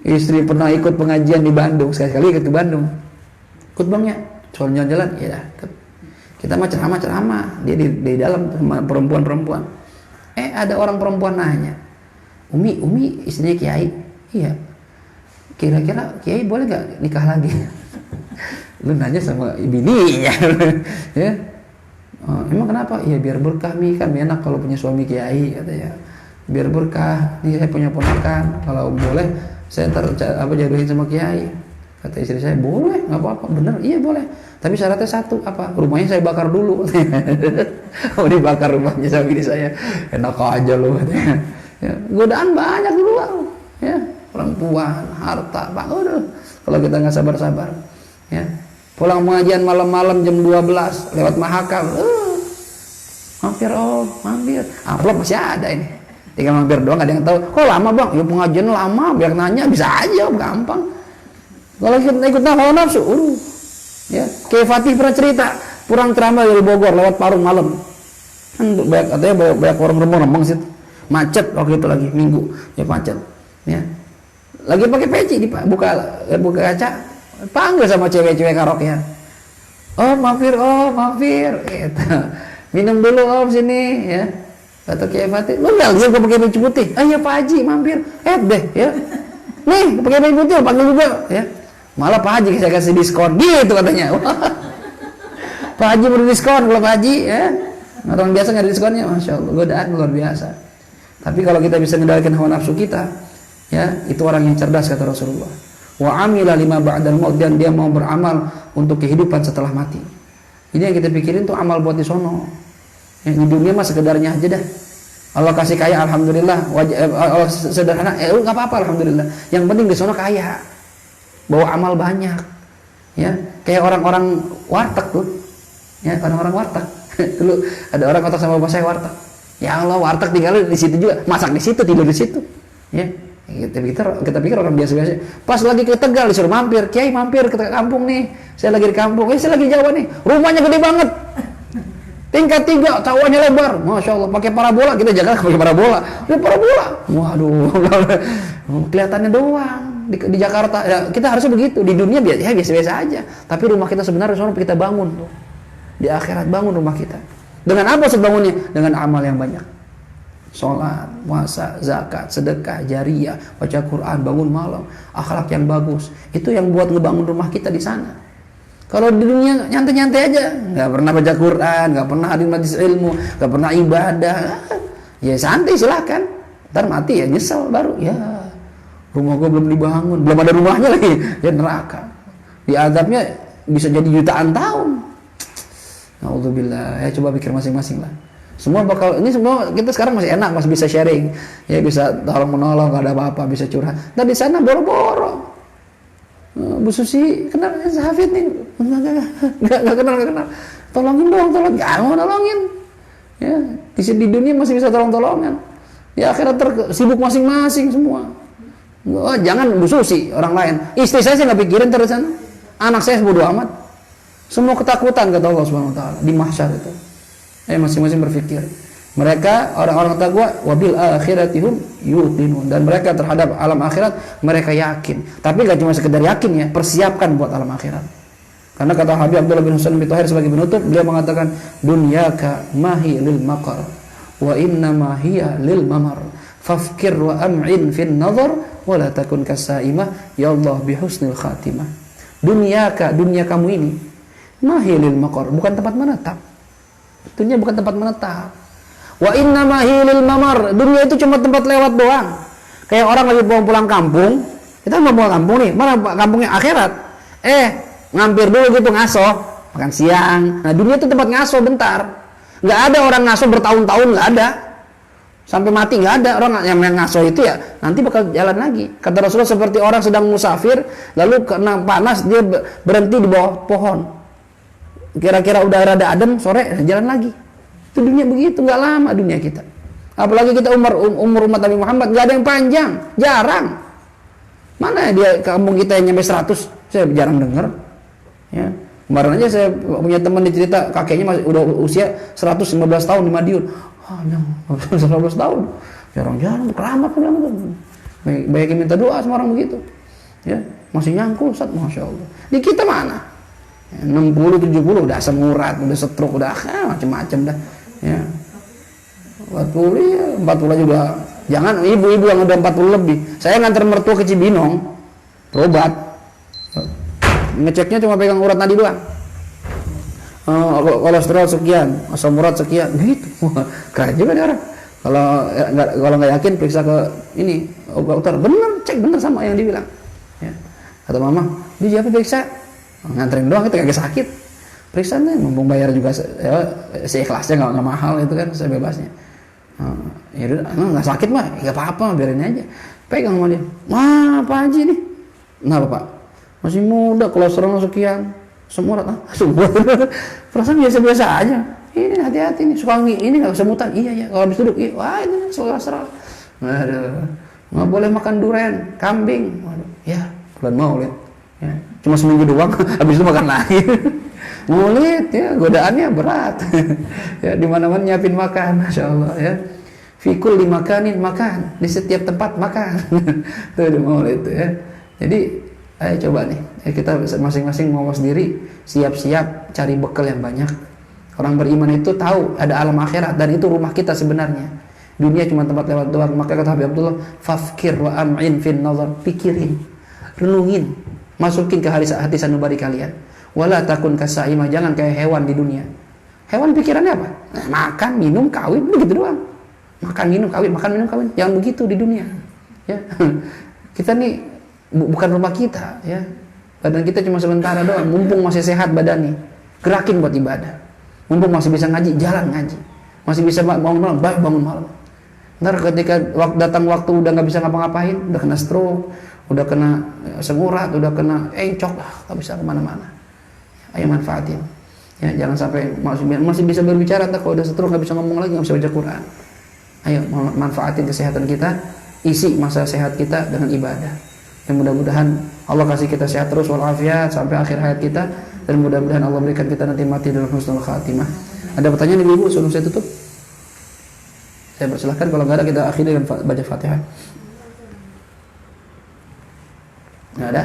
Istri pernah ikut pengajian di Bandung, sekali-kali ikut ke Bandung. Ikut bang ya, soal jalan-jalan, ya. Kita mah ceramah, dia di dalam sama perempuan-perempuan. Ada orang perempuan nanya, Umi istrinya Kiai, iya. Kira-kira Kiai boleh nggak nikah lagi? Lu nanya sama bininya. Ya. Emang kenapa? Ya biar berkah Mi, kan enak kalau punya suami kiai katanya. Biar berkah. Nih saya punya ponakan, kalau boleh saya ntar jodohin sama kiai. Kata istri saya, boleh, nggak apa-apa. Bener, iya boleh. Tapi syaratnya satu, apa? Rumahnya saya bakar dulu. Oh, dibakar rumahnya sama bini saya. Enak aja lu katanya. Ya, godaan banyak dulu Bang. Ya, perempuan, harta, Pak. Udah. Kalau kita nggak sabar-sabar. Ya. Pulang pengajian malam-malam jam 12 lewat Mahakam. Mampir mampir. Amplop masih ada ini. Tinggal mampir doang, ada yang tahu. Kok lama Bang? Ya pengajian lama, biar nanya bisa aja, gampang. Kalau kita ikut hawa nafsu, ya. Kayak Fatih pernah cerita, pulang ceramah dari Bogor lewat Parung malam. Kan banyak orang rembang situ. Macet waktu itu lagi Minggu, ya macet. Ya. Lagi pakai peci buka kaca, panggil sama cewek-cewek karaokean. Mampir. Gitu. Minum dulu sini, ya. Kata Kiai Fatih, lu enggak lihat gua pakai baju putih? Iya Pak Haji mampir. Deh, ya. Nih, pakai baju putih, panggil juga, ya. Malah Pak Haji saya kasih diskon gitu katanya. Pak Haji beri diskon kalau Pak Haji, ya. Orang biasa nggak ada diskonnya, Masya Allah, godaan luar biasa. Tapi kalau kita bisa mengendalikan hawa nafsu kita, ya, itu orang yang cerdas kata Rasulullah. Wa amila lima ba'dal maut, dan dia mau beramal untuk kehidupan setelah mati. Ini yang kita pikirin tuh amal buat di sono. Ya, di dunia mah sekedarnya aja dah. Allah kasih kaya alhamdulillah, Allah sederhana, nggak apa-apa alhamdulillah. Yang penting di sono kaya, bawa amal banyak. Ya, kayak orang-orang warteg tuh. Ya, orang-orang warteg. Dulu ada orang kata sama bapak saya warteg. Ya Allah, warteg tinggal di situ juga, masak di situ, tidur di situ. Ya, kita pikir orang biasa-biasa. Pas lagi ke Tegal disuruh mampir, Kiai mampir ke kampung nih. Saya lagi di kampung, saya lagi Jawa nih. Rumahnya gede banget. Tingkat 3, cawannya lebar. Masya Allah, pakai parabola, kita jaga pakai parabola. Ini parabola. Waduh, kelihatannya doang. Di Jakarta, ya, kita harusnya begitu. Di dunia biasa-biasa aja. Tapi rumah kita sebenarnya soalnya kita bangun tuh. Di akhirat bangun rumah kita. Dengan apa sebangunnya? Dengan amal yang banyak. Sholat, puasa, zakat, sedekah, jariyah, baca Quran, bangun malam, akhlak yang bagus. Itu yang buat ngebangun rumah kita di sana. Kalau di dunia nyantai-nyantai aja, nggak pernah baca Quran, nggak pernah hadir majelis ilmu, nggak pernah ibadah, ya santai silahkan. Ntar mati ya nyesel baru, ya rumah gue belum dibangun, belum ada rumahnya lagi, ya neraka. Diazabnya bisa jadi jutaan tahun. Alhamdulillah, ya coba pikir masing-masing lah. Semua kita sekarang masih enak, masih bisa sharing, ya bisa tolong menolong, gak ada apa-apa, bisa curhat. Nah di sana boro-boro, Bu Susi kenal Hafid nih, nggak kenal, tolongin dong, nggak mau nolongin, ya di dunia masih bisa tolong-tolongan, di akhirat sibuk masing-masing semua. Jangan Bu Susi, orang lain, istri saya nggak pikirin terus sana, anak saya bodo amat, semua ketakutan kata Allah Subhanahu Wa Taala di mahsyar itu. Masing-masing berpikir. Mereka orang-orang takwa wabil akhiratihum yuqinun, dan mereka terhadap alam akhirat mereka yakin. Tapi gak cuma sekedar yakin ya, persiapkan buat alam akhirat. Karena kata Habib Abdullah bin Husain bin Thahir sebagai penutup, beliau mengatakan dunyaka mahi lil maqar wa inna ma hiya lil mamar fafkir wa am'in fin nazar wa la takun kasaimah ya Allah bi husnil khatimah. Dunia kamu ini mahi lil maqar, bukan tempat menetap. Dunia bukan tempat menetap. Wa inna ma hiya lil mamar, dunia itu cuma tempat lewat doang. Kayak orang lagi pulang kampung, kita mau pulang kampung nih, mana kampungnya akhirat. Ngampir dulu gitu ngaso, makan siang. Nah, dunia itu tempat ngaso bentar. Nggak ada orang ngaso bertahun-tahun, nggak ada. Sampai mati nggak ada orang yang ngaso itu, ya nanti bakal jalan lagi. Kata Rasulullah seperti orang sedang musafir, lalu kena panas dia berhenti di bawah pohon. Kira-kira udah rada adem, sore jalan lagi. Itu dunia begitu, nggak lama dunia kita. Apalagi kita umur umat Nabi Muhammad nggak ada yang panjang, jarang. Mana dia kampung kita yang nyampe 100, saya jarang dengar. Ya, kemarin aja saya punya teman cerita kakeknya masih udah usia 115 tahun di Madiun. 115 tahun, jarang-jarang keramat bilang itu. Banyak yang minta doa sama orang begitu. Ya, masih nyangkul, Ustaz, Masya Allah. Di kita mana? 60, 70 udah asam urat, udah stroke, udah macam-macam dah. Ya. 40 aja udah. Jangan ibu-ibu yang udah 40 lebih. Saya nganter mertua ke Cibinong, berobat. Ngeceknya cuma pegang urat nadi doang. Kolesterol sekian, asam urat sekian, gitu. Keren juga nih orang. Kalau nggak yakin periksa ke ini dokter, bener, cek bener sama yang dibilang. Ya. Kata mama, dia siapa periksa? Nganterin doang, kita kagak sakit. periksa nih, mumpung bayar juga seikhlasnya, nggak mahal itu kan, sebebasnya. Ya udah, nggak sakit mah, nggak apa-apa, biarin aja. Pegang sama dia, apa aja nih? Nah Pak, masih muda, kolesterol sekian, semua semua, perasaan biasa-biasa aja. Ini hati-hati nih, suka ini nggak semutan, iya kalau habis duduk, wah ini kolesterol. Aduh, nggak boleh makan durian, kambing, ya bulan Maulid, ya cuma seminggu doang, habis itu makan lagi. Maulid ya godaannya berat. Ya di mana-mana nyiapin makan, Masya Allah ya. Fikul dimakanin makan, di setiap tempat makan. Itu di Maulid ya. Jadi ayo coba nih, kita masing-masing mawas diri, siap-siap cari bekal yang banyak. Orang beriman itu tahu ada alam akhirat dan itu rumah kita sebenarnya. Dunia cuma tempat lewat doang. Maka kata Habib Abdullah, fafkir wa am'in fin nazar, pikirin, renungin, masukin ke hati sanubari kalian. Wala takun kasaimah, jangan kayak hewan di dunia. Hewan pikirannya apa? Makan, minum, kawin, begitu doang. Makan, minum, kawin, makan, minum, kawin. Jangan begitu di dunia. Ya. Kita nih bukan rumah kita, ya. Badan kita cuma sementara doang. Mumpung masih sehat badannya, gerakin buat ibadah. Mumpung masih bisa ngaji, jalan ngaji. Masih bisa bangun malam, baik bangun malam. Ntar ketika datang waktu udah nggak bisa ngapa-ngapain, udah kena stroke, udah kena asam urat, udah kena encok lah, nggak bisa kemana-mana. Ayo manfaatin, ya jangan sampai masih bisa berbicara, tak kalau udah stroke nggak bisa ngomong lagi, nggak bisa baca Quran. Ayo manfaatin kesehatan kita, isi masa sehat kita dengan ibadah. Dan mudah-mudahan Allah kasih kita sehat terus walafiat sampai akhir hayat kita, dan mudah-mudahan Allah berikan kita nanti mati dalam husnul khatimah. Ada pertanyaan ibu-ibu sebelum saya tutup? Saya persilahkan, kalau nggak ada kita akhiri dengan baca Fatihah. Nggak ada?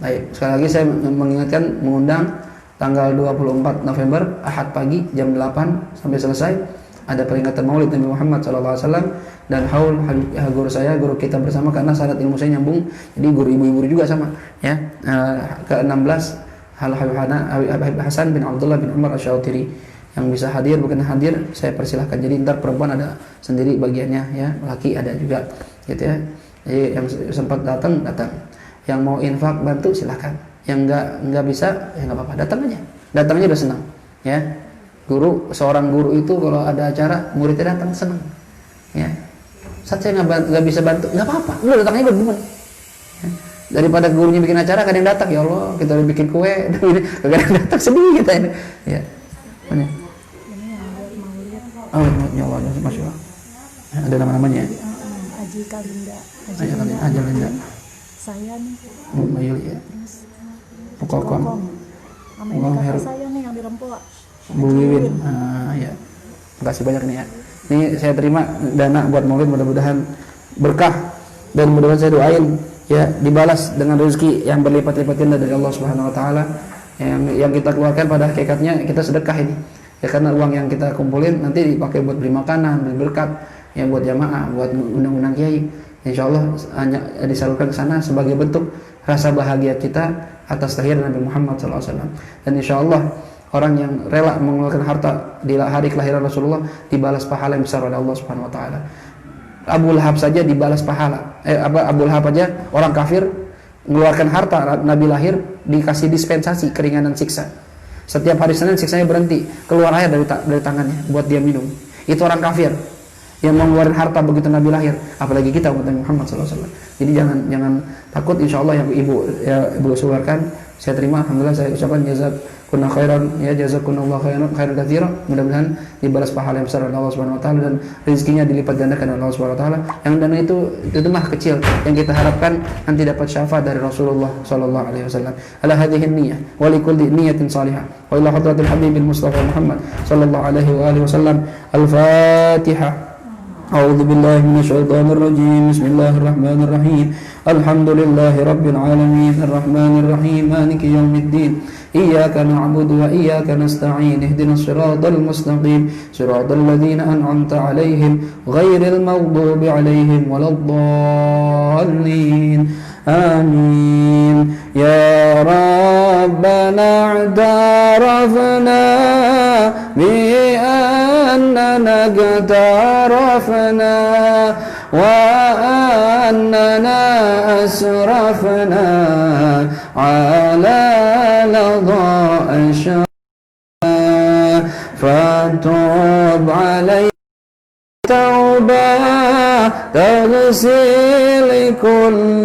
Baik, sekali lagi saya mengingatkan, mengundang tanggal 24 November Ahad pagi jam 8 sampai selesai ada peringatan Maulid Nabi Muhammad SAW dan haul guru saya, guru kita bersama, karena syarat ilmu saya nyambung, jadi guru ibu-ibu juga sama ya. Ke-16 Habib Hasan bin Abdullah bin Umar Asy-Syautiri. Yang bisa hadir bukan hadir saya persilahkan. Jadi ntar perempuan ada sendiri bagiannya ya, laki ada juga gitu ya. Jadi yang sempat datang, yang mau infak bantu silahkan, yang nggak bisa ya nggak apa-apa, datang aja, datangnya udah senang ya. Seorang guru itu kalau ada acara muridnya datang senang ya. Saat saya nggak bisa bantu, nggak apa-apa, udah datangnya berdemen ya. Daripada gurunya bikin acara kadang datang, ya Allah kita udah bikin kue kadang datang, sedih kita ini ya. Mana? Oh, ya Allah, masya Allah. Ada nama-namanya ya? Aji Kalinda. Aji Kalinda. Saya nih. Mayul ya. Pokokon. Sama kakak saya nih yang di Rempoa. Bu Wiwin. Ya. Makasih banyak nih ya. Ini saya terima dana buat Maulid, mudah-mudahan berkah dan mudah-mudahan saya doain ya dibalas dengan rezeki yang berlipat-lipat ganda dari Allah Subhanahu wa taala. Yang kita keluarkan pada hakikatnya kita sedekah ini. Ya karena uang yang kita kumpulin nanti dipakai buat beli makanan, beli berkat, ya buat jamaah, buat undang-undang kiai. Insyaallah hanya disalurkan ke sana sebagai bentuk rasa bahagia kita atas kelahiran Nabi Muhammad SAW. Dan insyaallah orang yang rela mengeluarkan harta di hari kelahiran Rasulullah dibalas pahala yang besar oleh Allah Subhanahu wa taala. Abu Lahab saja dibalas pahala. Abu Lahab aja orang kafir mengeluarkan harta Nabi lahir dikasih dispensasi keringanan siksa. Setiap hari Senin siksanya berhenti, keluar air dari tangannya buat dia minum. Itu orang kafir yang mengeluarkan harta begitu Nabi lahir, apalagi kita umat Nabi Muhammad SAW. Jadi jangan takut, insya Allah yang ibu keluarkan saya terima, alhamdulillah saya ucapkan jazakunna khairan ya, jazakunallahu khairan katsira. Mudah-mudahan dibalas pahala yang besar oleh Allah Subhanahu wa taala dan rezekinya dilipat gandakan oleh Allah Subhanahu wa taala. Yang dana itu mah kecil, yang kita harapkan nanti dapat syafaat dari Rasulullah sallallahu alaihi wasallam. Ala hadhihi niyyah wa likulli niyyatin salihah wa ila hadratil habibil mustafa Muhammad sallallahu alaihi wa alihi wasallam. Al-Fatihah. أعوذ بالله من الشيطان الرجيم بسم الله الرحمن الرحيم الحمد لله رب العالمين الرحمن الرحيم مالك يوم الدين إياك نعبد وإياك نستعين اهدنا الصراط المستقيم صراط الذين أنعمت عليهم غير المغضوب عليهم ولا الضالين آمين يا ربنا اعترفنا بأننا اقترفنا وأننا أسرفنا على لظى علي توبة تغسل كل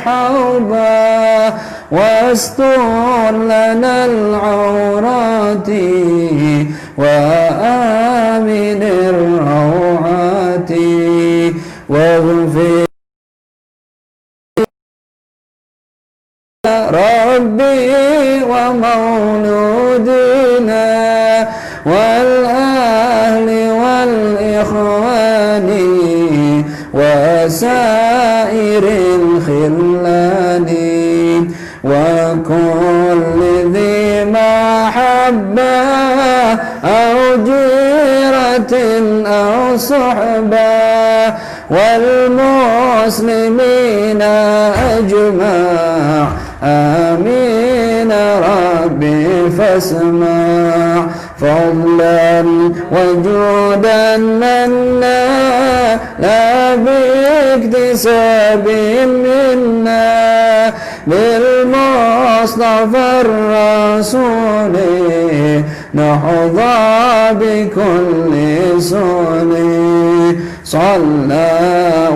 حوبة واستر لنا العورات وآمن الروعات واغفر ربي ومولودنا والأهل والإخوان وسائر الخلان وكل ذي محبة أو جيرة أو صحبة والمسلمين أجمع آمين ربي فاسمع فضلا وجودا منا لا باكتساب منا بالمصطفى الرسول نحظى بكل سن صلى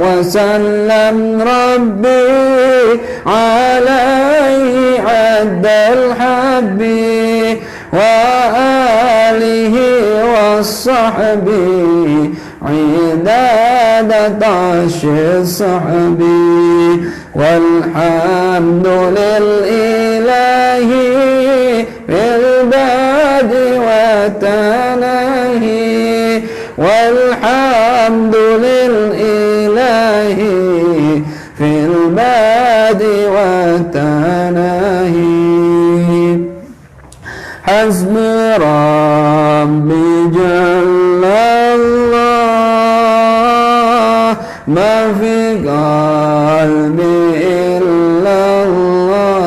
وسلم ربي عليه عد الحب وآله والصحب عداد طش الصحب والحمد للإله بالباد والتناهي والحمد للإله في الباد والتناهي حسبي ربي جل الله ما في قلبي إلا الله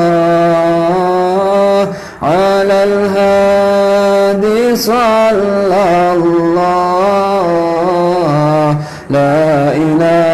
على الهادي صلى الله لا إله